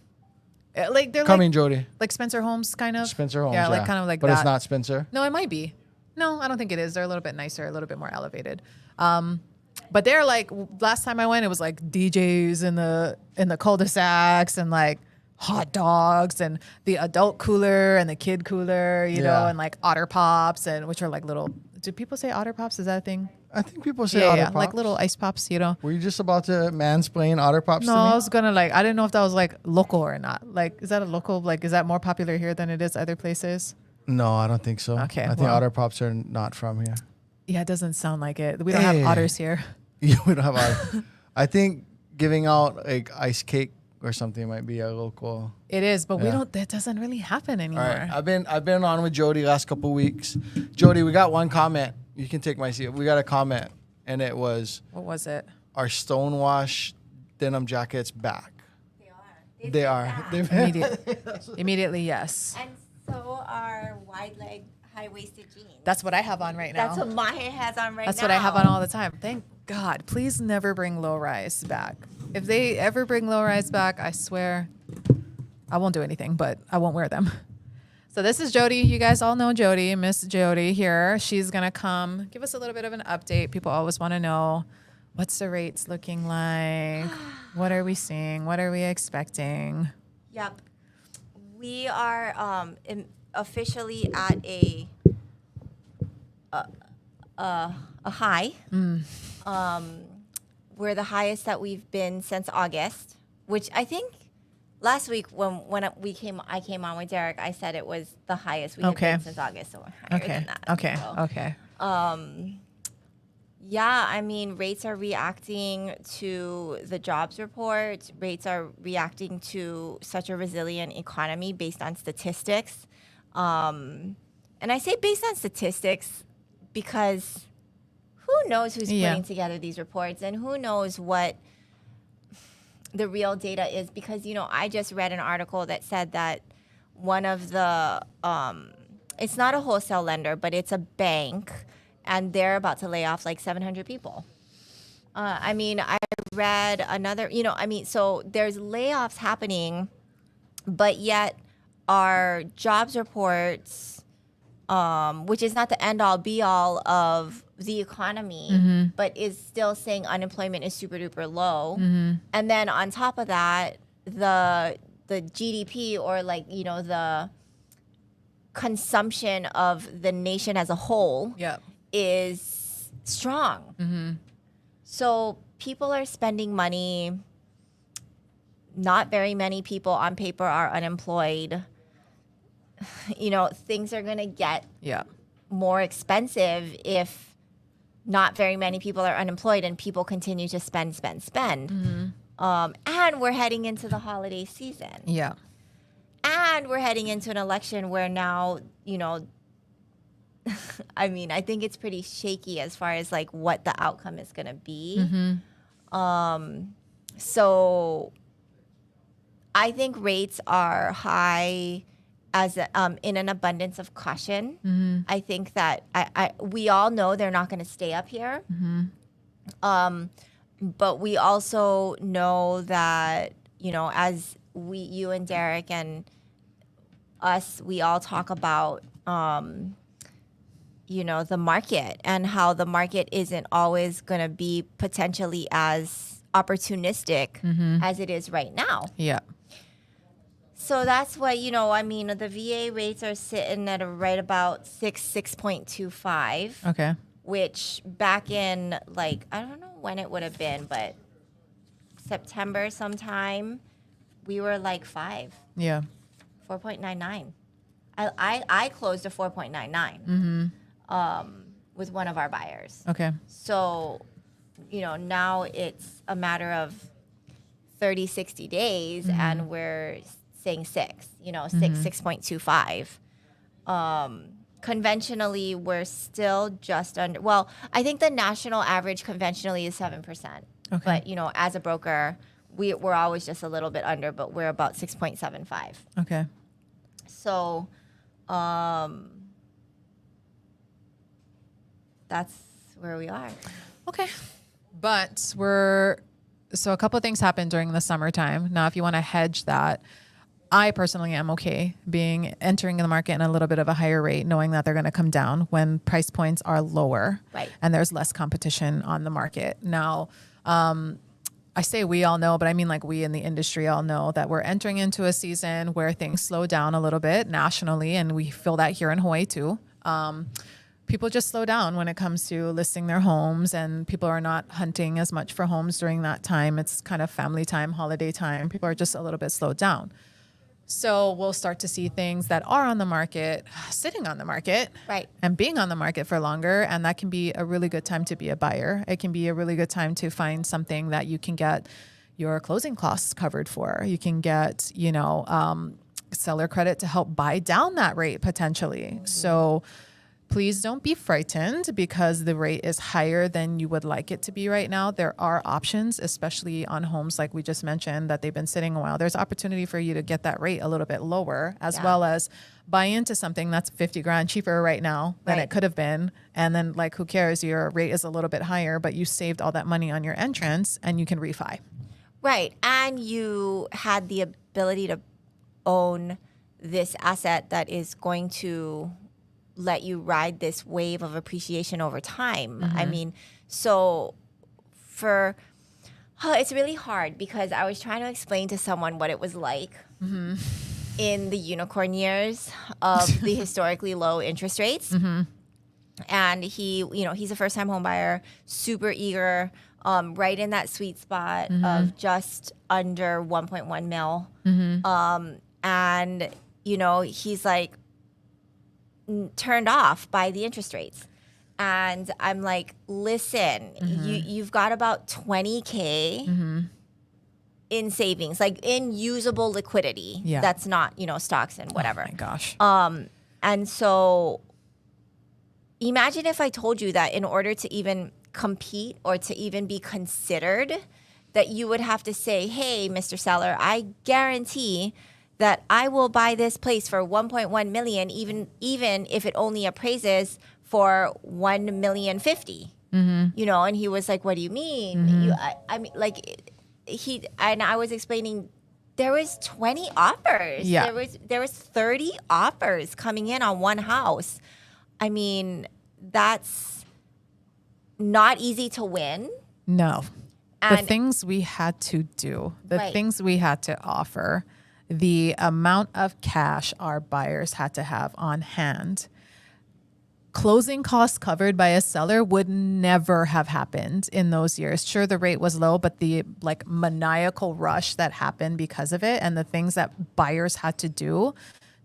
Like they're Coming, like Jody. Spencer Homes kind of. Spencer Homes. Yeah, like kind of like but that. But it's not Spencer. No, it might be. No, I don't think it is. They're a little bit nicer, a little bit more elevated. But they're like last time I went, it was like DJs in the cul-de-sacs and like hot dogs and the adult cooler and the kid cooler, you know, and like Otter Pops and which are like little. Do people say Otter Pops? Is that a thing? I think people say Otter Pops. Like little ice pops, you know. Were you just about to mansplain Otter Pops No, to me? I was gonna I didn't know if that was like local or not. Like, is that a local? Like, is that more popular here than it is other places? No, I don't think so. Okay, I think Otter Pops are not from here. Yeah, it doesn't sound like it. We don't have otters here. Yeah, we don't have otters. I think giving out like ice cake or something might be a local. It is, but we don't. That doesn't really happen anymore. All right, I've been on with Jody last couple weeks. Jody, we got one comment. You can take my seat. We got a comment, and it was, What was it? "Our stonewash denim jackets back." They are. They've Immediately, yes. And so are wide leg, high waisted jeans. That's what I have on right now. That's what Mahe has on right now. That's what I have on all the time. Thank God. Please never bring low rise back. If they ever bring low rise back, I swear I won't do anything, but I won't wear them. So this is Jody. You guys all know Jody, Miss Jody here. She's going to come give us a little bit of an update. People always want to know, what's the rates looking like? What are we seeing? What are we expecting? Yep. We are officially at a high. We're the highest that we've been since August, which I think last week when I came on with Derek, I said it was the highest we had been since August, so we're higher than that. Okay. Yeah, I mean, rates are reacting to the jobs report. Rates are reacting to such a resilient economy based on statistics. And I say based on statistics because who knows who's putting together these reports and who knows what the real data is, because, you know, I just read an article that said that one of the, it's not a wholesale lender, but it's a bank, and they're about to lay off like 700 people. I mean, I read another, you know, I mean, so there's layoffs happening, but yet our jobs reports, which is not the end all be all of the economy, but is still saying unemployment is super duper low. And then on top of that, the GDP, or like, you know, the consumption of the nation as a whole is strong. So people are spending money. Not very many people on paper are unemployed. You know, things are going to get more expensive if not very many people are unemployed and people continue to spend. And we're heading into the holiday season. Yeah. And we're heading into an election where now, you know, I mean, I think it's pretty shaky as far as like what the outcome is going to be. So I think rates are high as in an abundance of caution. I think that we all know they're not going to stay up here. But we also know that, you know, as you and Derek and us, we all talk about, you know, the market and how the market isn't always going to be potentially as opportunistic as it is right now. Yeah. So that's what, you know, I mean, the VA rates are sitting at right about 6.25. Okay. Which back in, like, I don't know when it would have been, but September sometime, we were like 5. Yeah. 4.99. I closed a 4.99 with one of our buyers. Okay. So, you know, now it's a matter of 30, 60 days, and we're saying 6, you know, 6.25. Conventionally, we're still just under, well, I think the national average conventionally is 7%. Okay. But, you know, as a broker, we're always just a little bit under, but we're about 6.75. Okay. So, That's where we are. Okay. But so a couple of things happened during the summertime. Now, if you want to hedge that, I personally am okay entering the market in a little bit of a higher rate, knowing that they're going to come down when price points are lower, right, and there's less competition on the market. Now, I say we all know, but I mean like we in the industry all know that we're entering into a season where things slow down a little bit nationally, and we feel that here in Hawaii too. People just slow down when it comes to listing their homes, and people are not hunting as much for homes during that time. It's kind of family time, holiday time. People are just a little bit slowed down. So we'll start to see things that are on the market, sitting on the market, right, and being on the market for longer. And that can be a really good time to be a buyer. It can be a really good time to find something that you can get your closing costs covered for. You can get, seller credit to help buy down that rate potentially. Mm-hmm. So please don't be frightened because the rate is higher than you would like it to be right now. There are options, especially on homes like we just mentioned that they've been sitting a while. There's opportunity for you to get that rate a little bit lower, as well as buy into something that's $50,000 cheaper right now than it could have been. And then like, who cares? Your rate is a little bit higher, but you saved all that money on your entrance and you can refi. Right. And you had the ability to own this asset that is going to let you ride this wave of appreciation over time. Mm-hmm. I mean, so it's really hard because I was trying to explain to someone what it was like in the unicorn years of the historically low interest rates. Mm-hmm. And he's a first-time home buyer, super eager, right in that sweet spot of just under 1.1 mil. Mm-hmm. And, he's like, turned off by the interest rates. And I'm like, listen, you've got about $20K in savings, like in usable liquidity. Yeah. That's not, stocks and whatever. Oh my gosh. And so imagine if I told you that in order to even compete or to even be considered, that you would have to say, hey, Mr. Seller, I guarantee that I will buy this place for 1.1 million, even if it only appraises for 1,050,000. Mm-hmm. And he was like, "What do you mean?" Mm-hmm. I mean, like I was explaining, there was 20 offers. Yeah. There was 30 offers coming in on one house. I mean, that's not easy to win. No. And the things we had to do, the Right. things we had to offer, the amount of cash our buyers had to have on hand, closing costs covered by a seller would never have happened in those years. Sure, the rate was low, but the maniacal rush that happened because of it and the things that buyers had to do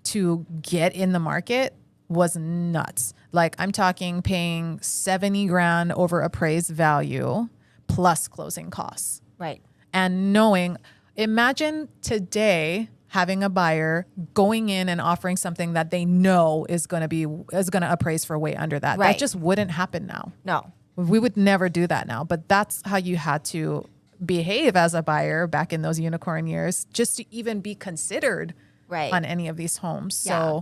to get in the market was nuts. Like, I'm talking paying $70,000 over appraised value plus closing costs. Right. And imagine today having a buyer going in and offering something that they know is going to appraise for way under that. Right. That just wouldn't happen now. No. We would never do that now. But that's how you had to behave as a buyer back in those unicorn years, just to even be considered Right. on any of these homes. Yeah.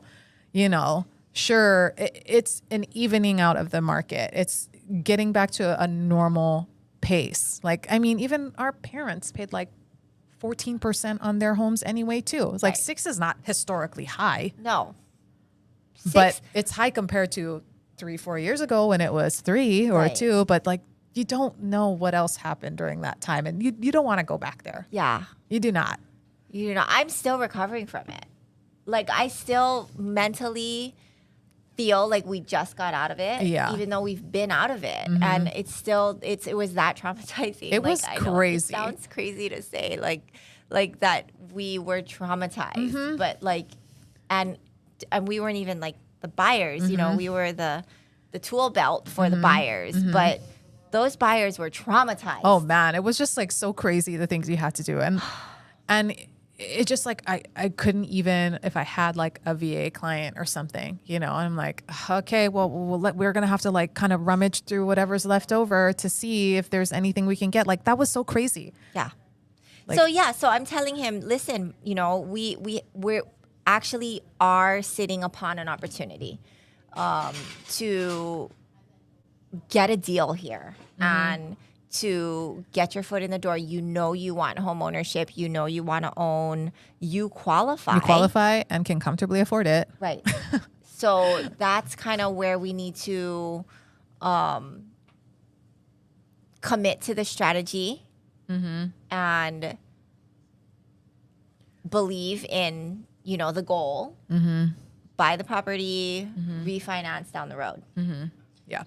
So, sure, it's an evening out of the market. It's getting back to a normal pace. Even our parents paid 14% on their homes anyway, too. It's Right. 6 is not historically high, No. but it's high compared to 3-4 years ago when it was 3 or Right. 2. But you don't know what else happened during that time. And you don't want to go back there. Yeah. You do not. I'm still recovering from it. I still mentally feel like we just got out of it, Yeah. even though we've been out of it. And it's still, it was that traumatizing. It was I know crazy. It sounds crazy to say, like that we were traumatized, but and we weren't even the buyers, we were the tool belt for the buyers, but those buyers were traumatized. Oh man, it was just so crazy the things you had to do. And it just I couldn't even, if I had a VA client or something, and I'm like, okay, well we're going to have to kind of rummage through whatever's left over to see if there's anything we can get. That was so crazy. Yeah. So I'm telling him, listen, actually are sitting upon an opportunity to get a deal here and to get your foot in the door. You know you want home ownership. You know you want to own. You qualify. You qualify and can comfortably afford it. Right. So that's kind of where we need to commit to the strategy and believe in, you know, the goal. Buy the property, refinance down the road. Yeah.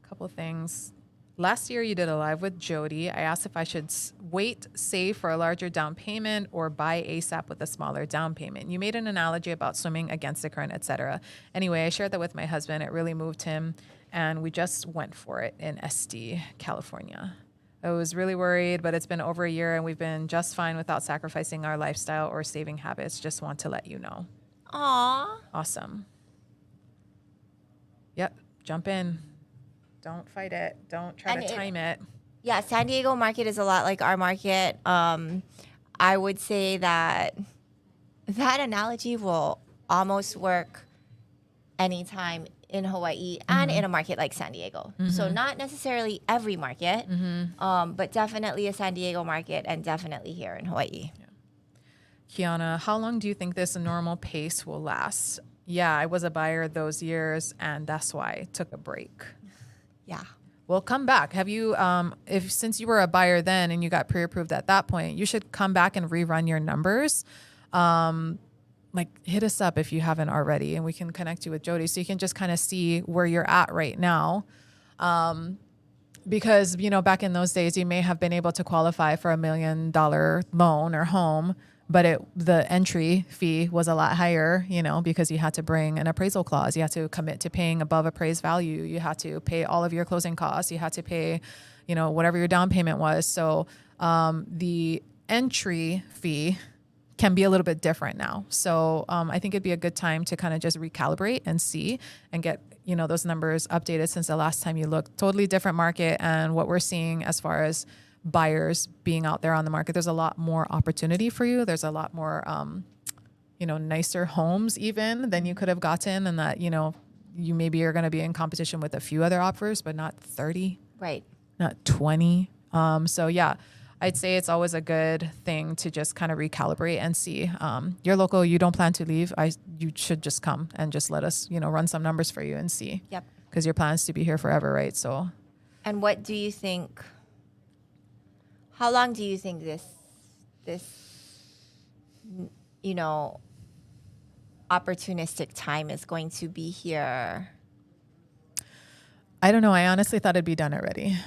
A couple of things. Last year you did a live with Jody. I asked if I should wait, save for a larger down payment, or buy ASAP with a smaller down payment. You made an analogy about swimming against the current, etc. Anyway, I shared that with my husband. It really moved him, and we just went for it in SD, California. I was really worried, but it's been over a year, and we've been just fine without sacrificing our lifestyle or saving habits. Just want to let you know. Aw. Awesome. Yep. Jump in. Don't fight it. Don't try to time it. Yeah, San Diego market is a lot like our market. I would say that analogy will almost work anytime in Hawaii and in a market like San Diego. So not necessarily every market, but definitely a San Diego market and definitely here in Hawaii. Yeah. Kiana, how long do you think this normal pace will last? Yeah, I was a buyer those years, and that's why I took a break. Yeah. Well, come back. Have you, since you were a buyer then and you got pre-approved at that point, you should come back and rerun your numbers. Hit us up if you haven't already, and we can connect you with Jody so you can just kind of see where you're at right now. Because, you know, back in those days, you may have been able to qualify for $1 million loan or home, but the entry fee was a lot higher, you know, because you had to bring an appraisal clause. You had to commit to paying above appraised value. You had to pay all of your closing costs. You had to pay, you know, whatever your down payment was. So the entry fee can be a little bit different now. So I think it'd be a good time to kind of just recalibrate and see and get, you know, those numbers updated since the last time you looked. Totally different market. And what we're seeing as far as buyers being out there on the market, there's a lot more opportunity for you. There's a lot more, nicer homes even than you could have gotten. And that, you know, you maybe are going to be in competition with a few other offers, but not 30, Right. not 20. So yeah, I'd say it's always a good thing to just kind of recalibrate and see. You're local, you don't plan to leave. You should just come and just let us, you know, run some numbers for you and see. Yep. Because your plan is to be here forever, right? So. And what do you think? How long do you think this, you know, opportunistic time is going to be here? I don't know. I honestly thought it'd be done already.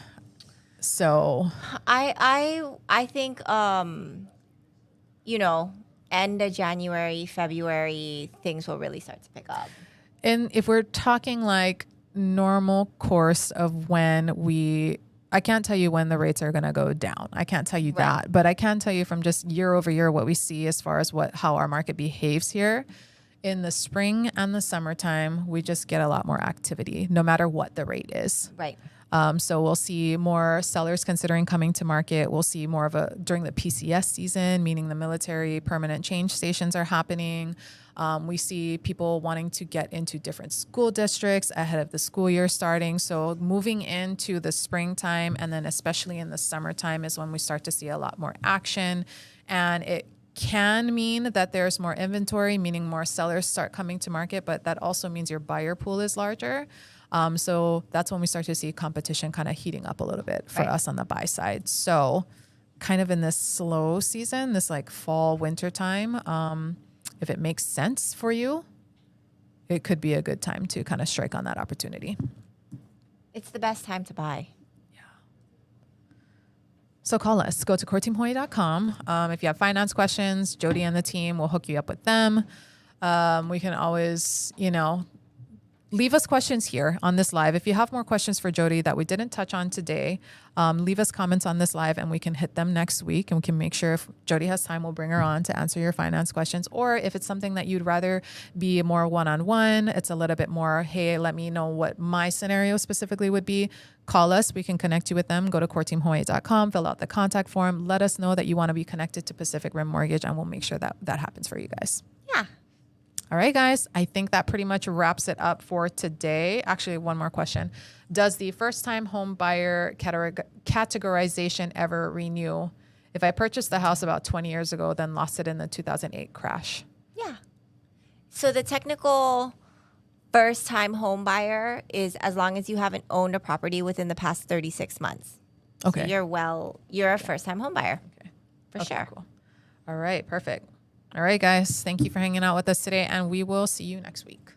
So I think you know, end of January, February, things will really start to pick up. And if we're talking like normal course of I can't tell you when the rates are going to go down. I can't tell you that, but I can tell you from just year over year what we see as far as how our market behaves here. In the spring and the summertime, we just get a lot more activity, no matter what the rate is. Right. So we'll see more sellers considering coming to market. We'll see more during the PCS season, meaning the military permanent change stations are happening. We see people wanting to get into different school districts ahead of the school year starting. So moving into the springtime and then especially in the summertime is when we start to see a lot more action. And it can mean that there's more inventory, meaning more sellers start coming to market, but that also means your buyer pool is larger. So that's when we start to see competition kind of heating up a little bit for us on the buy side. So kind of in this slow season, this like fall, winter time, if it makes sense for you, it could be a good time to kind of strike on that opportunity. It's the best time to buy. So call us. Go to coreteamhawaii.com. If you have finance questions, Jody and the team will hook you up with them. We can always, leave us questions here on this live. If you have more questions for Jody that we didn't touch on today, leave us comments on this live and we can hit them next week. And we can make sure if Jody has time, we'll bring her on to answer your finance questions. Or if it's something that you'd rather be more one-on-one, it's a little bit more, hey, let me know what my scenario specifically would be. Call us. We can connect you with them. Go to coreteamhawaii.com, fill out the contact form. Let us know that you want to be connected to Pacific Rim Mortgage, and we'll make sure that that happens for you guys. Yeah. All right, guys. I think that pretty much wraps it up for today. Actually, one more question. Does the first-time home buyer categorization ever renew? If I purchased the house about 20 years ago, then lost it in the 2008 crash. Yeah. So the technical first-time home buyer is as long as you haven't owned a property within the past 36 months. Okay. So you're a first-time home buyer. Okay. For sure. Cool. All right. Perfect. All right, guys. Thank you for hanging out with us today, and we will see you next week.